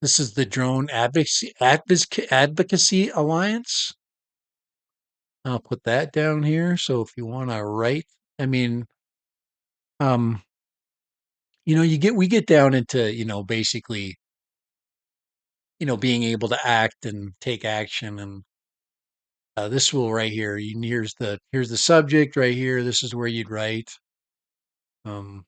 This is the Drone Advocacy Alliance. I'll put that down here. So if you want to write, I mean, um, we get down into, basically, being able to act and take action. And this will right here, here's the subject right here. This is where you'd write. Um,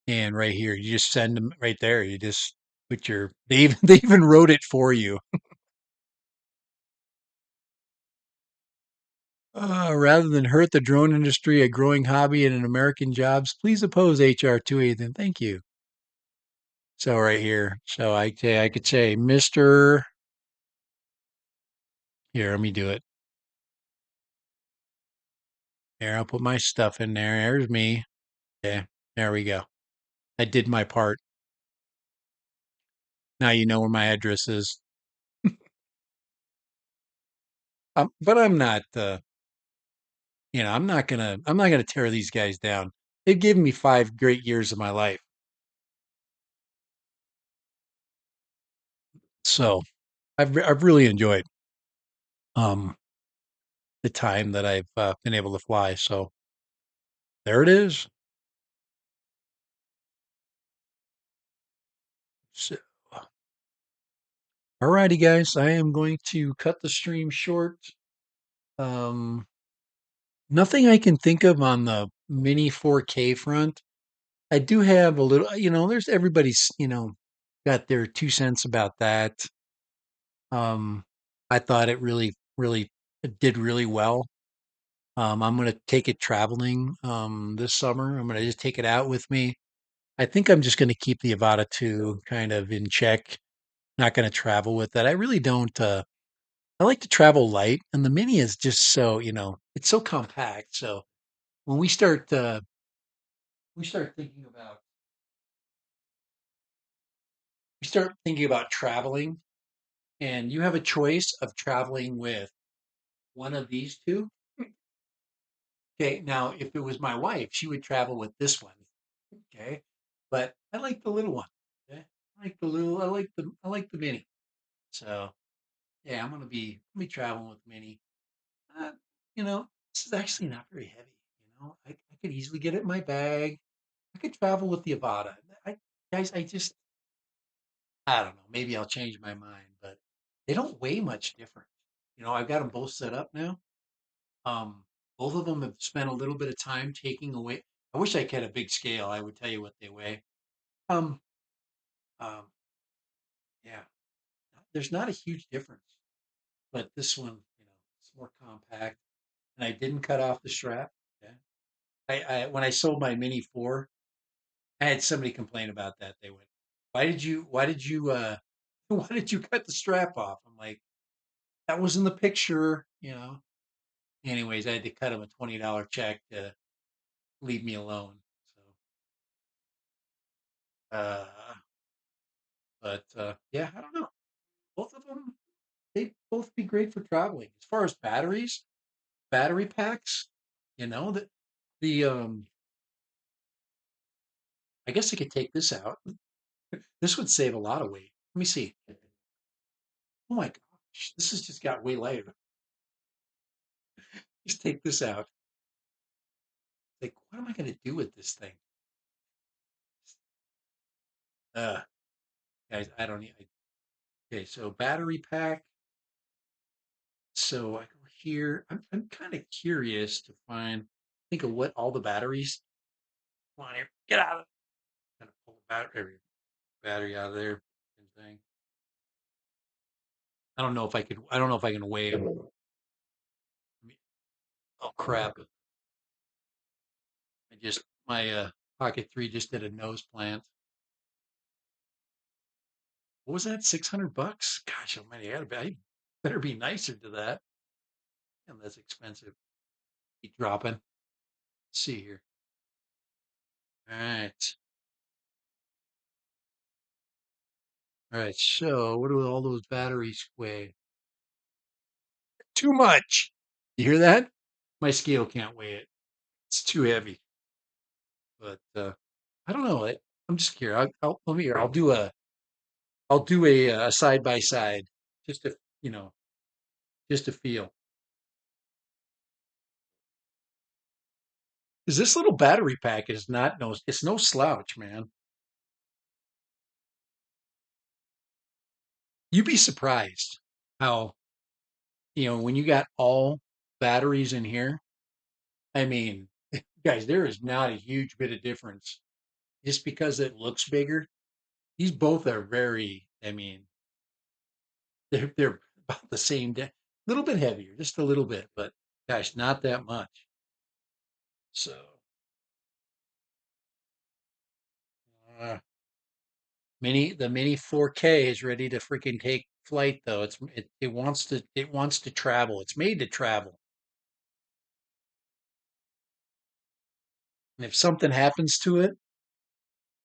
and right here, you just send them right there. You just put they even wrote it for you. Rather than hurt the drone industry, a growing hobby and an American jobs, please oppose HR 280. Thank you. So right here, so I could say, Mister. Here, let me do it. Here, I'll put my stuff in there. There's me. Okay, there we go. I did my part. Now you know where my address is. But I'm not. I'm not gonna tear these guys down. They've given me 5 great years of my life. So I've really enjoyed um the time that I've been able to fly. So there it is. So, alrighty, guys, I am going to cut the stream short. Um, Nothing I can think of on the mini 4K front. I do have a little, there's everybody's, got their 2 cents about that. Um, I thought it it did really well. I'm going to take it traveling this summer. I'm going to just take it out with me. I think I'm just going to keep the Avata 2 kind of in check. Not going to travel with that. I really don't. I like to travel light, and the Mini is just so, it's so compact. So when we start thinking about traveling, and you have a choice of traveling with one of these two. Okay, now if it was my wife, she would travel with this one. Okay, but I like the little one. Okay, I like the Mini. So yeah, I'm gonna be traveling with Mini. Uh, this is actually not very heavy. I could easily get it in my bag. I could travel with the Avata. Guys, I don't know. Maybe I'll change my mind, but they don't weigh much different. I've got them both set up now. Um, Both of them have spent a little bit of time taking away. I wish I had a big scale. I would tell you what they weigh. Um, um, yeah, there's not a huge difference, but this one, it's more compact, and I didn't cut off the strap. Yeah. When I sold my Mini 4, I had somebody complain about that. They went, why did you cut the strap off?" I'm like, "That was in the picture." Anyways, I had to cut him a $20 check to leave me alone. So, yeah, I don't know. Both of them, they both be great for traveling. As far as battery packs, the I guess I could take this out. This would save a lot of weight. Let me see. Oh my gosh, this has just got way lighter. Just take this out. Like, what am I going to do with this thing? Uh, Guys, I don't. Okay, so battery pack. So I go here. I'm kind of curious to think of what all the batteries. Come on here, get out of it. Kind of pull the battery out of there. Thing. I don't know if I could. I don't know if I can weigh them. Oh crap! I just my Pocket 3 just did a nose plant. What was that? $600? Gosh, I better be nicer to that. And that's expensive. Keep dropping. Let's see here. All right. All right. So what do all those batteries weigh? Too much. You hear that? My scale can't weigh it. It's too heavy. But I don't know. I'm just curious. Let me here. I'll do a side by side just to you know just to feel. Because this little battery pack is not no it's no slouch, man. You'd be surprised how when you got all batteries in here. I mean, guys, there is not a huge bit of difference just because it looks bigger. These both are very. I mean, they're about the same. A little bit heavier, just a little bit, but gosh, not that much. So, uh, the Mini 4K is ready to freaking take flight, though. It wants to travel. It's made to travel. And if something happens to it,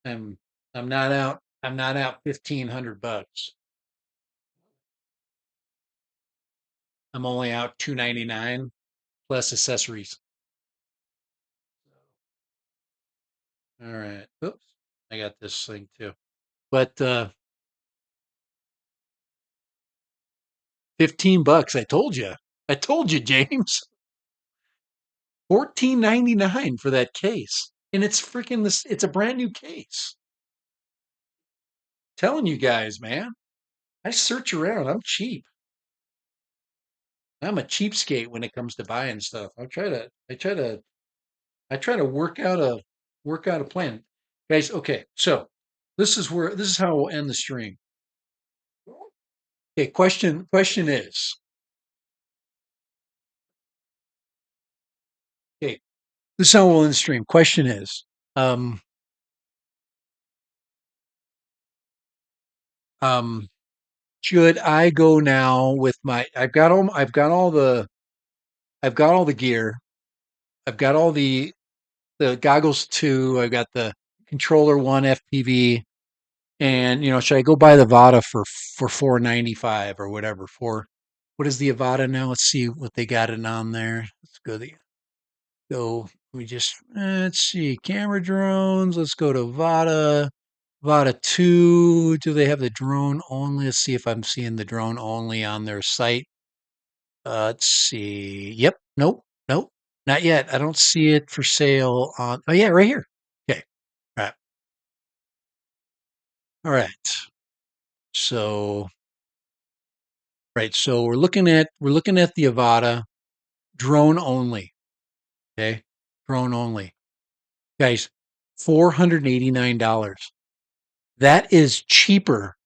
I'm I'm not out. I'm not out $1,500. I'm only out 299 plus accessories. All right. Oops. I got this thing too. But $15. I told you. I told you, James. 14.99 for that case. And it's freaking this it's a brand new case. Telling you guys, man. I search around. I'm cheap. I'm a cheapskate when it comes to buying stuff. I try to work out a plan. Guys, okay. So, this is how we'll end the stream. Okay, question is. Okay, this is how we'll end the stream. Question is, um um should I go now with my I've got all the gear. I've got all the goggles too. I've got the controller one FPV. And should I go buy the Vata for 495 or whatever? What is the Avata now? Let's see what they got it on there. Let's go. We just let's see camera drones. Let's go to Vata 2. Do they have the drone only? Let's see if I'm seeing the drone only on their site. Let's see. Yep. Nope. Nope. Not yet. I don't see it for sale on. Oh yeah, right here. Okay. All right. All right. So right. So we're looking at the Avata drone only. Okay. Drone only. Guys, $489. That is cheaper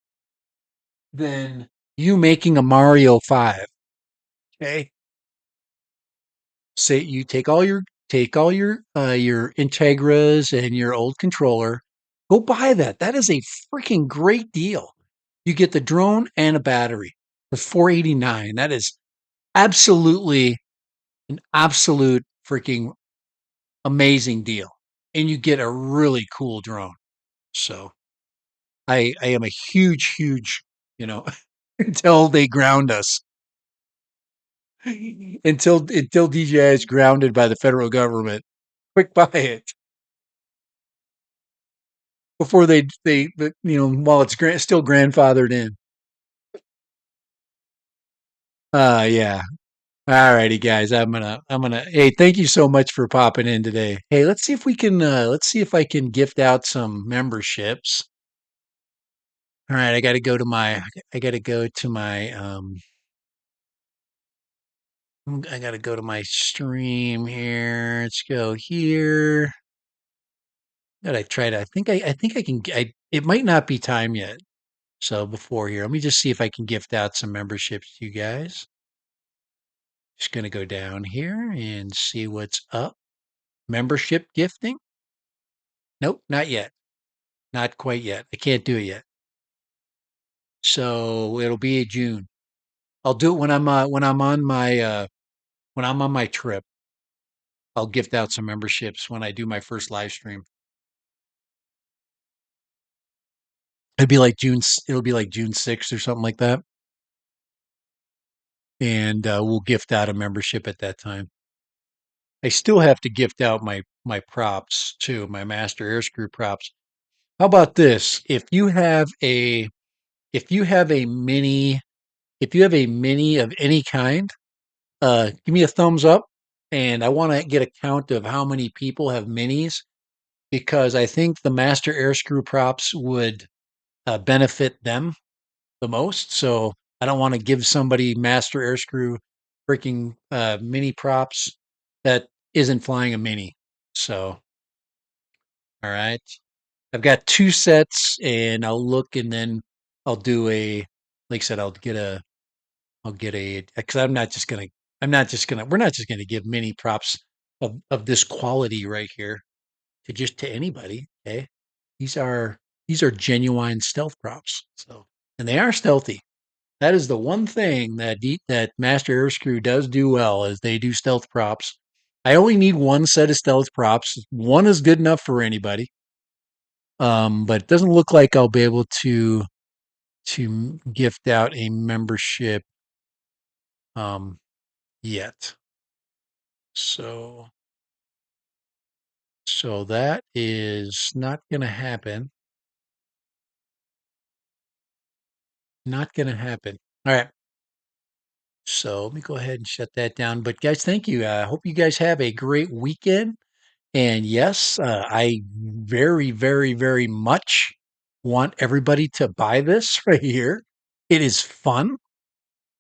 than you making a Mario 5. Okay. Say you take all your Integras and your old controller. Go buy that. That is a freaking great deal. You get the drone and a battery for 489. That is absolutely an absolute freaking amazing deal. And you get a really cool drone. So I am a huge, you know, until they ground us. Until DJI is grounded by the federal government. Quick buy it before while it's still grandfathered in. Yeah. All righty, guys. Hey, thank you so much for popping in today. Hey, let's see if I can gift out some memberships. All right, I got to go to my I got to go to my stream here. Let's go here. Got I try to I think I can it might not be time yet. So before here, let me just see if I can gift out some memberships to you guys. Just going to go down here and see what's up. Membership gifting? Nope, not yet. Not quite yet. I can't do it yet. So it'll be June. I'll do it when I'm on my trip. I'll gift out some memberships when I do my first live stream. It'll be like June 6th or something like that. And we'll gift out a membership at that time. I still have to gift out my props too, my master air screw props. How about this? If you have a mini if you have a mini of any kind, give me a thumbs up. And I want to get a count of how many people have minis because I think the master air screw props would benefit them the most. So I don't want to give somebody master air screw freaking mini props that isn't flying a mini. So, all right. I've got two sets and I'll look and then I'll do like I said, I'll get because we're not just going to give mini props of this quality right here to anybody. Okay. These are, these are genuine stealth props. So, and they are stealthy. That is the one thing that Master Air Screw does do well is they do stealth props. I only need one set of stealth props. One is good enough for anybody. But it doesn't look like I'll be able to gift out a membership yet. So so that is not going to happen. Not going to happen. All right. So let me go ahead and shut that down. But guys, thank you. I hope you guys have a great weekend. And yes, I very, very, very much want everybody to buy this right here. It is fun.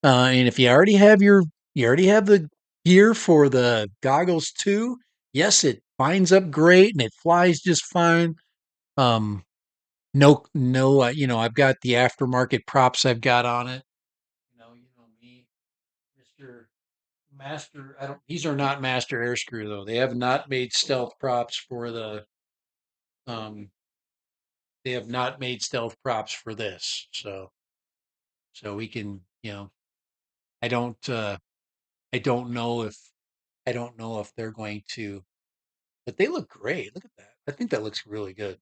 And if you already have the gear for the goggles too. Yes, it binds up great and it flies just fine. Um, no, I've got the aftermarket props I've got on it. You know me, Mr. Master. I don't. These are not Master Air Screw though. They have not made stealth props for the. Um, they have not made stealth props for this. So we can. I don't. I don't know if. I don't know if they're going to. But they look great. Look at that. I think that looks really good.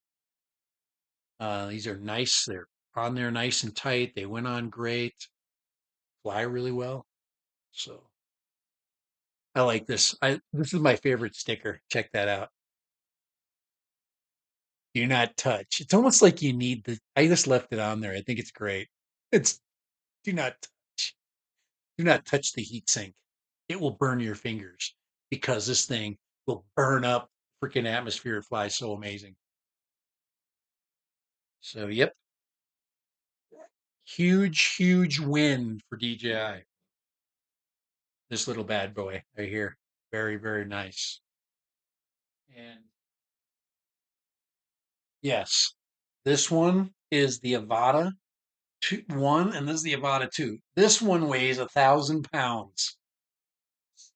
These are nice. They're on there nice and tight. They went on great. Fly really well. So I like this. This is my favorite sticker. Check that out. Do not touch. It's almost like you need the I just left it on there. I think it's great. It's do not touch. Do not touch the heat sink. It will burn your fingers because this thing will burn up freaking atmosphere. It flies so amazing. So yep. Huge, huge win for DJI. This little bad boy right here. Very, very nice. And yes, this one is the Avata one, and this is the Avata two. This one weighs 1,000 pounds,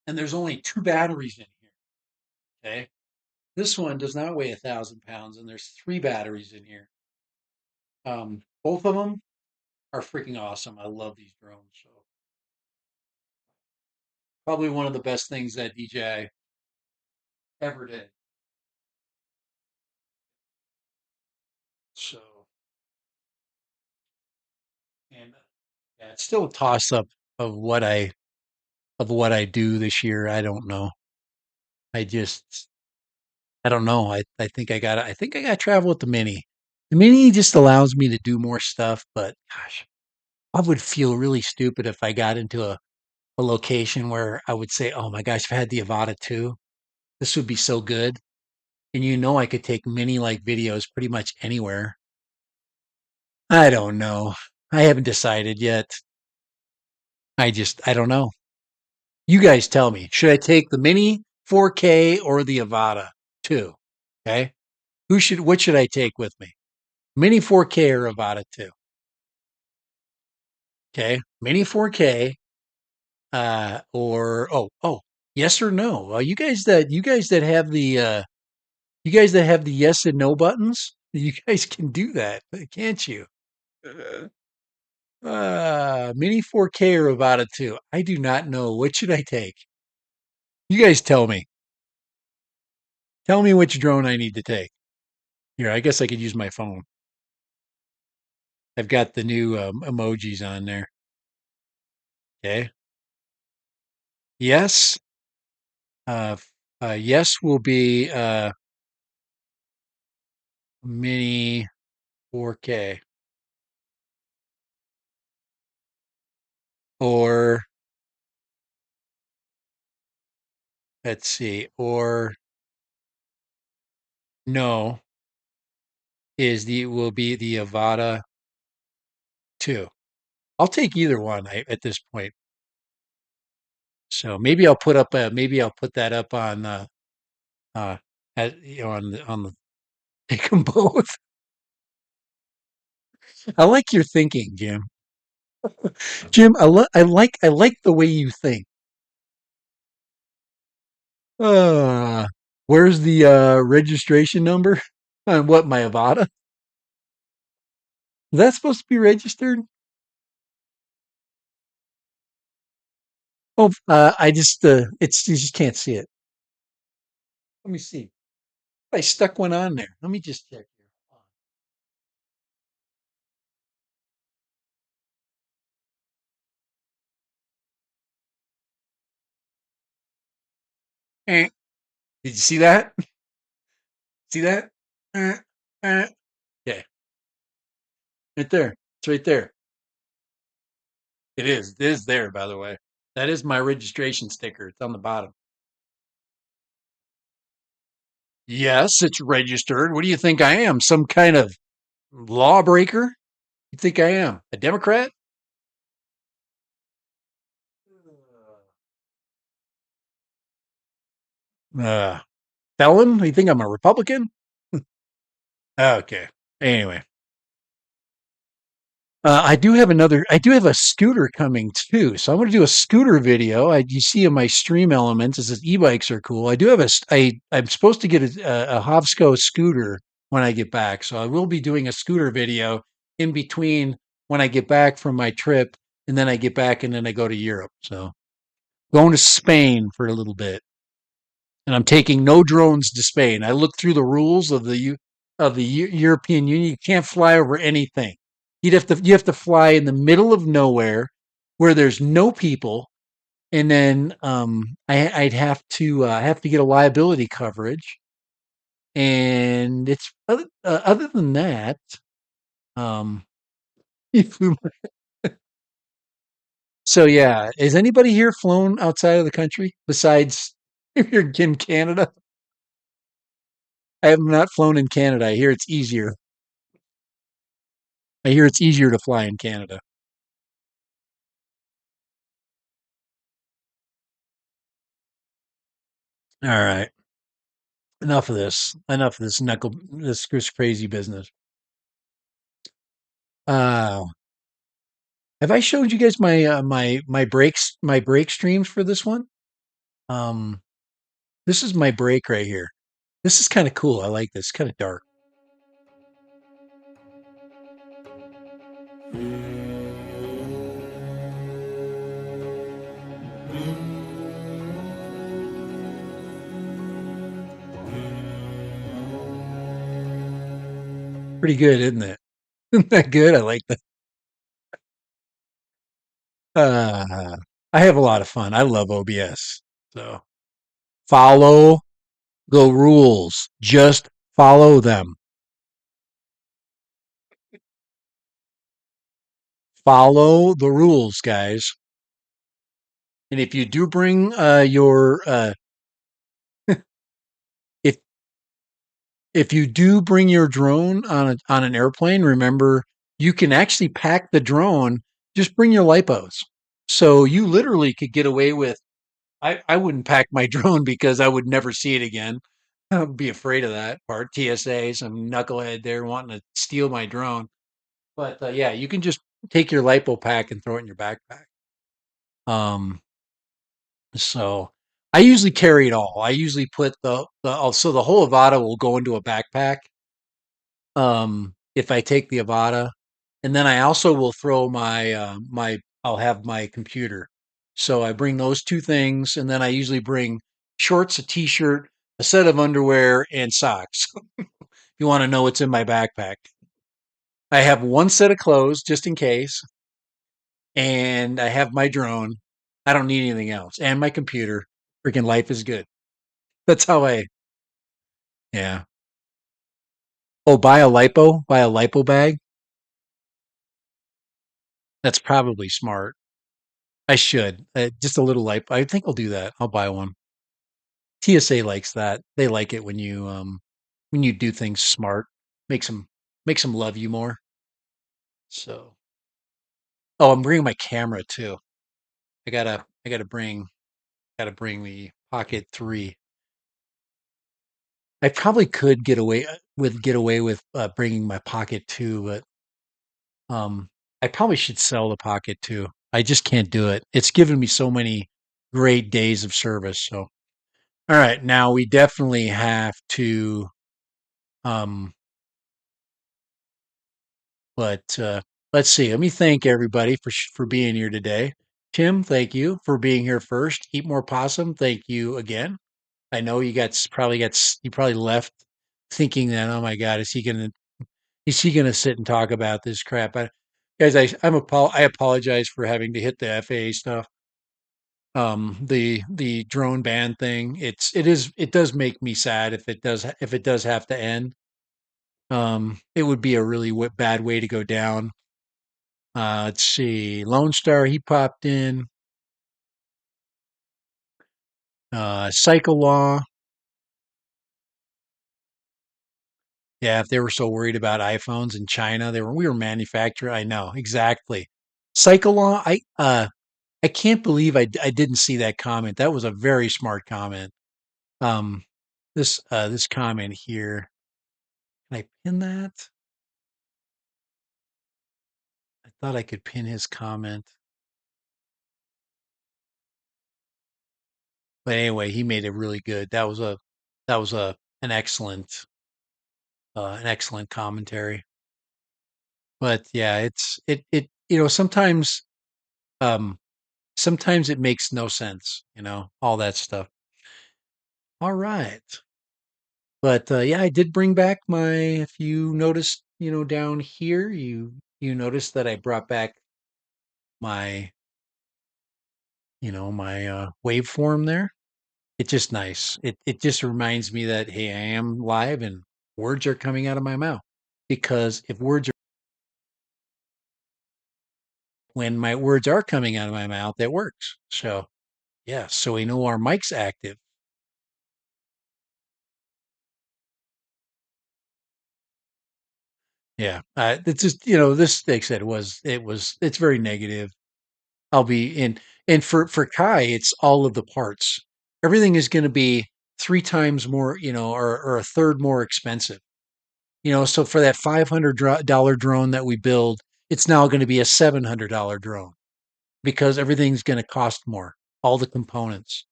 and there's only two batteries in here. Okay, this one does not weigh 1,000 pounds, and there's three batteries in here. Both of them are freaking awesome. I love these drones. So probably one of the best things that DJI ever did. So and yeah, it's still a toss up of what I do this year. I don't know. I just I don't know. I think I got to travel with the Mini. The Mini just allows me to do more stuff, but gosh, I would feel really stupid if I got into a location where I would say, "Oh my gosh, if I had the Avata too, this would be so good." And I could take Mini like videos pretty much anywhere. I don't know. I haven't decided yet. I don't know. You guys tell me. Should I take the Mini 4K or the Avata 2? Okay. What should I take with me? Mini 4K or Avata 2? Okay. Mini 4K or yes or no. You guys that have the yes and no buttons, you guys can do that, can't you? Mini 4K or Avata 2? I do not know. What should I take? You guys tell me. Tell me which drone I need to take. Here, I guess I could use my phone. I've got the new emojis on there. Okay. Yes. Uh, yes will be Mini 4K or let's see, or no will be the Avata 2. I'll take either one at this point. So maybe I'll put that up on uh on the take them both. I like your thinking, Jim. Jim, I like the way you think. Uh, where's the registration number? On what, my Avata? Is that supposed to be registered? Oh, I just it's you just can't see it. Let me see. I stuck one on there. Let me just check here. Eh. Did you see that? See that? Eh, eh. Okay, right there. It's right there. It is. It is there, by the way. That is my registration sticker. It's on the bottom. Yes, it's registered. What do you think I am? Some kind of lawbreaker? You think I am? A Democrat? Uh, felon? You think I'm a Republican? Okay. Anyway, I do have a scooter coming too. So I'm going to do a scooter video. You see in my stream elements, it says e-bikes are cool. I do have I'm supposed to get a Hovsco scooter when I get back. So I will be doing a scooter video in between when I get back from my trip and then I get back and then I go to Europe. So going to Spain for a little bit. And I'm taking no drones to Spain. I looked through the rules of European Union. You can't fly over anything. You have to fly in the middle of nowhere where there's no people, and then I'd have to get a liability coverage. And it's other than that, um, so yeah. Has anybody here flown outside of the country besides if you're in Canada? I have not flown in Canada. I hear it's easier. I hear it's easier to fly in Canada. All right. Enough of this. Enough of this crazy business. Uh, have I showed you guys my break streams for this one? Um, this is my break right here. This is kind of cool. I like this. Kind of dark. Pretty good, isn't it? Isn't that good? I like that. Uh, I have a lot of fun. I love OBS. So follow the rules. Just follow them. Follow the rules, guys. And if you do bring your if if you do bring your drone on an airplane, remember you can actually pack the drone. Just bring your lipos. So you literally could get away with. I wouldn't pack my drone because I would never see it again. I'd be afraid of that part. TSA, some knucklehead there wanting to steal my drone. But yeah, you can just take your lipo pack and throw it in your backpack. Um, so I usually carry it all. I usually put so the whole Avata will go into a backpack. If I take the Avata, and then I also will throw I'll have my computer. So I bring those two things, and then I usually bring shorts, a t-shirt, a set of underwear, and socks. You want to know what's in my backpack. I have one set of clothes just in case, and I have my drone. I don't need anything else, and my computer. Freaking life is good. That's how yeah. Oh, buy a lipo bag. That's probably smart. I should. Just a little lipo. I think I'll do that. I'll buy one. TSA likes that. They like it when you do things smart. Makes them makes them love you more. So, oh, I'm bringing my camera too. I gotta bring the Pocket 3. I probably could get away with bringing my Pocket 2, but I probably should sell the Pocket 2. I just can't do it. It's given me so many great days of service. So, all right, now we definitely have to um but let's see. Let me thank everybody for being here today. Tim, thank you for being here first. Eat more possum. Thank you again. I know you probably left thinking that, oh my God, is he gonna sit and talk about this crap? Guys, I apologize for having to hit the FAA stuff. The drone ban thing. It does make me sad if it does have to end. It would be a really bad way to go down. Let's see. Lone Star, he popped in. Cycle Law. Yeah, if they were so worried about iPhones in China, we were manufacturer. I know exactly. Cycle Law. I can't believe I didn't see that comment. That was a very smart comment. Um, this comment here. Can I pin that? I thought I could pin his comment, but anyway, he made it really good. That was a an excellent commentary. But yeah, um sometimes it makes no sense, all that stuff. All right. But yeah, I did bring back if you noticed, down here, you noticed that I brought back my, my waveform there. It's just nice. It just reminds me that hey, I am live and words are coming out of my mouth. Because if words are when my words are coming out of my mouth, it works. So yeah, so we know our mic's active. Yeah, it's just this like I said it's very negative. I'll be in and for Kai, it's all of the parts. Everything is going to be three times more, or a third more expensive. So for that $500 drone that we build, it's now going to be a $700 drone because everything's going to cost more. All the components.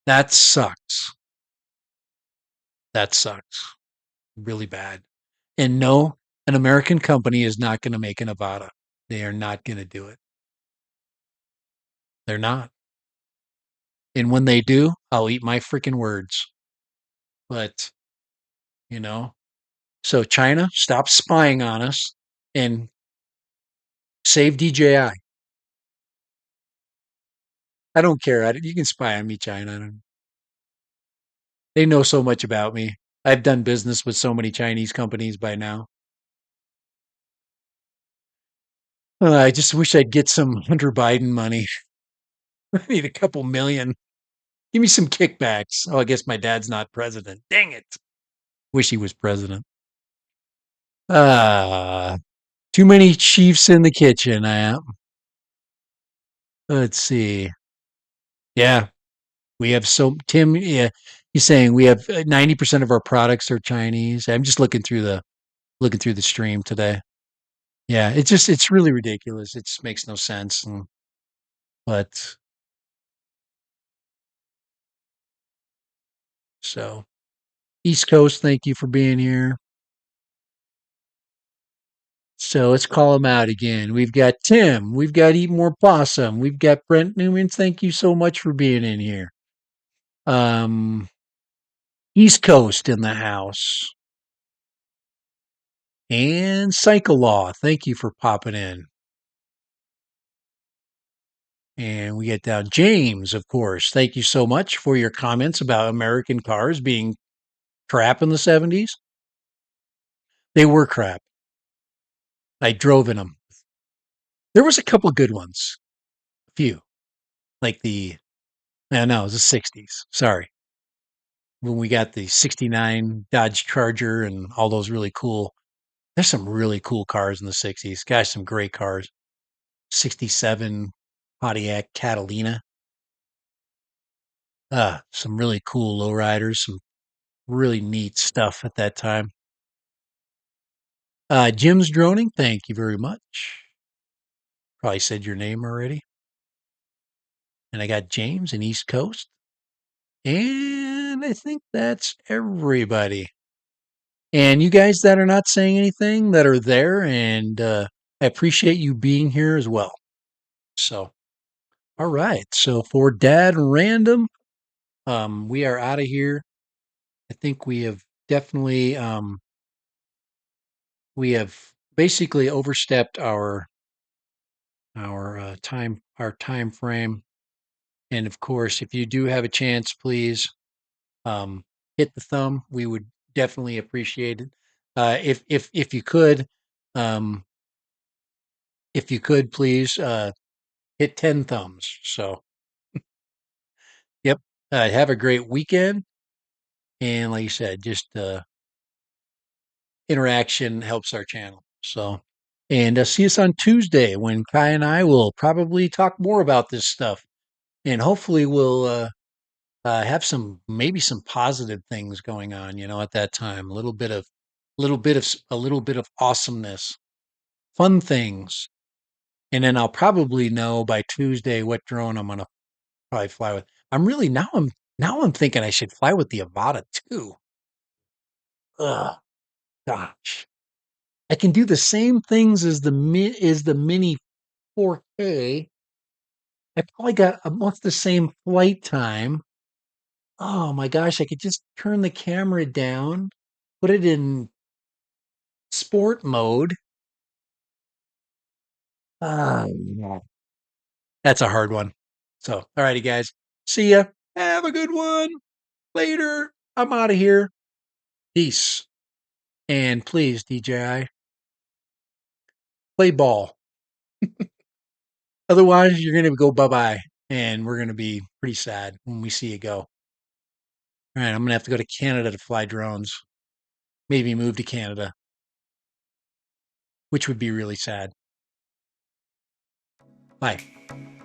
That sucks. That sucks really bad. And no, an American company is not going to make an Avata. They are not going to do it. They're not. And when they do, I'll eat my freaking words. But, you know, so China, stop spying on us and save DJI. I don't care. You can spy on me, China. They know so much about me. I've done business with so many Chinese companies by now. I just wish I'd get some Hunter Biden money. I need a couple million. Give me some kickbacks. Oh, I guess my dad's not president. Dang it. Wish he was president. Ah, Too many chiefs in the kitchen. Let's see. Yeah, we have Tim. Yeah, he's saying we have 90% of our products are Chinese. I'm just looking through the stream today. Yeah, it's really ridiculous. It just makes no sense. But so East Coast, thank you for being here. So let's call them out again. We've got Tim. We've got Eat More Possum. We've got Brent Newman. Thank you so much for being in here. Um, East Coast in the house. And Cycle Law. Thank you for popping in. And we get down James, of course. Thank you so much for your comments about American cars being crap in the 70s. They were crap. I drove in them. There was a couple good ones. A few. Like no, it was the 60s. Sorry. When we got the 69 Dodge Charger and all those really cool. There's some really cool cars in the 60s. Gosh, some great cars. 67 Pontiac Catalina. Some really cool lowriders, some really neat stuff at that time. Jim's droning, thank you very much. Probably said your name already. And I got James in East Coast. And I think that's everybody. And you guys that are not saying anything that are there, and I appreciate you being here as well. So, all right. So for Dad Random, we are out of here. I think we have definitely we have basically overstepped our time frame. And of course, if you do have a chance, please um, hit the thumb. We would definitely appreciate it. If you could, um, if you could please hit 10 thumbs. So, yep. Have a great weekend. And like you said, just interaction helps our channel. So, and see us on Tuesday when Kai and I will probably talk more about this stuff. And hopefully we'll have maybe some positive things going on, at that time. A little bit of awesomeness, fun things. And then I'll probably know by Tuesday what drone I'm going to probably fly with. Now I'm thinking I should fly with the Avata too. Ugh, gosh. I can do the same things as the Mini 4K. I probably got almost the same flight time. Oh my gosh, I could just turn the camera down, put it in sport mode. Yeah. That's a hard one. So, all righty, guys. See ya. Have a good one. Later. I'm out of here. Peace. And please, DJI, play ball. Otherwise, you're going to go bye bye. And we're going to be pretty sad when we see you go. All right. I'm going to have to go to Canada to fly drones. Maybe move to Canada, which would be really sad. Bye.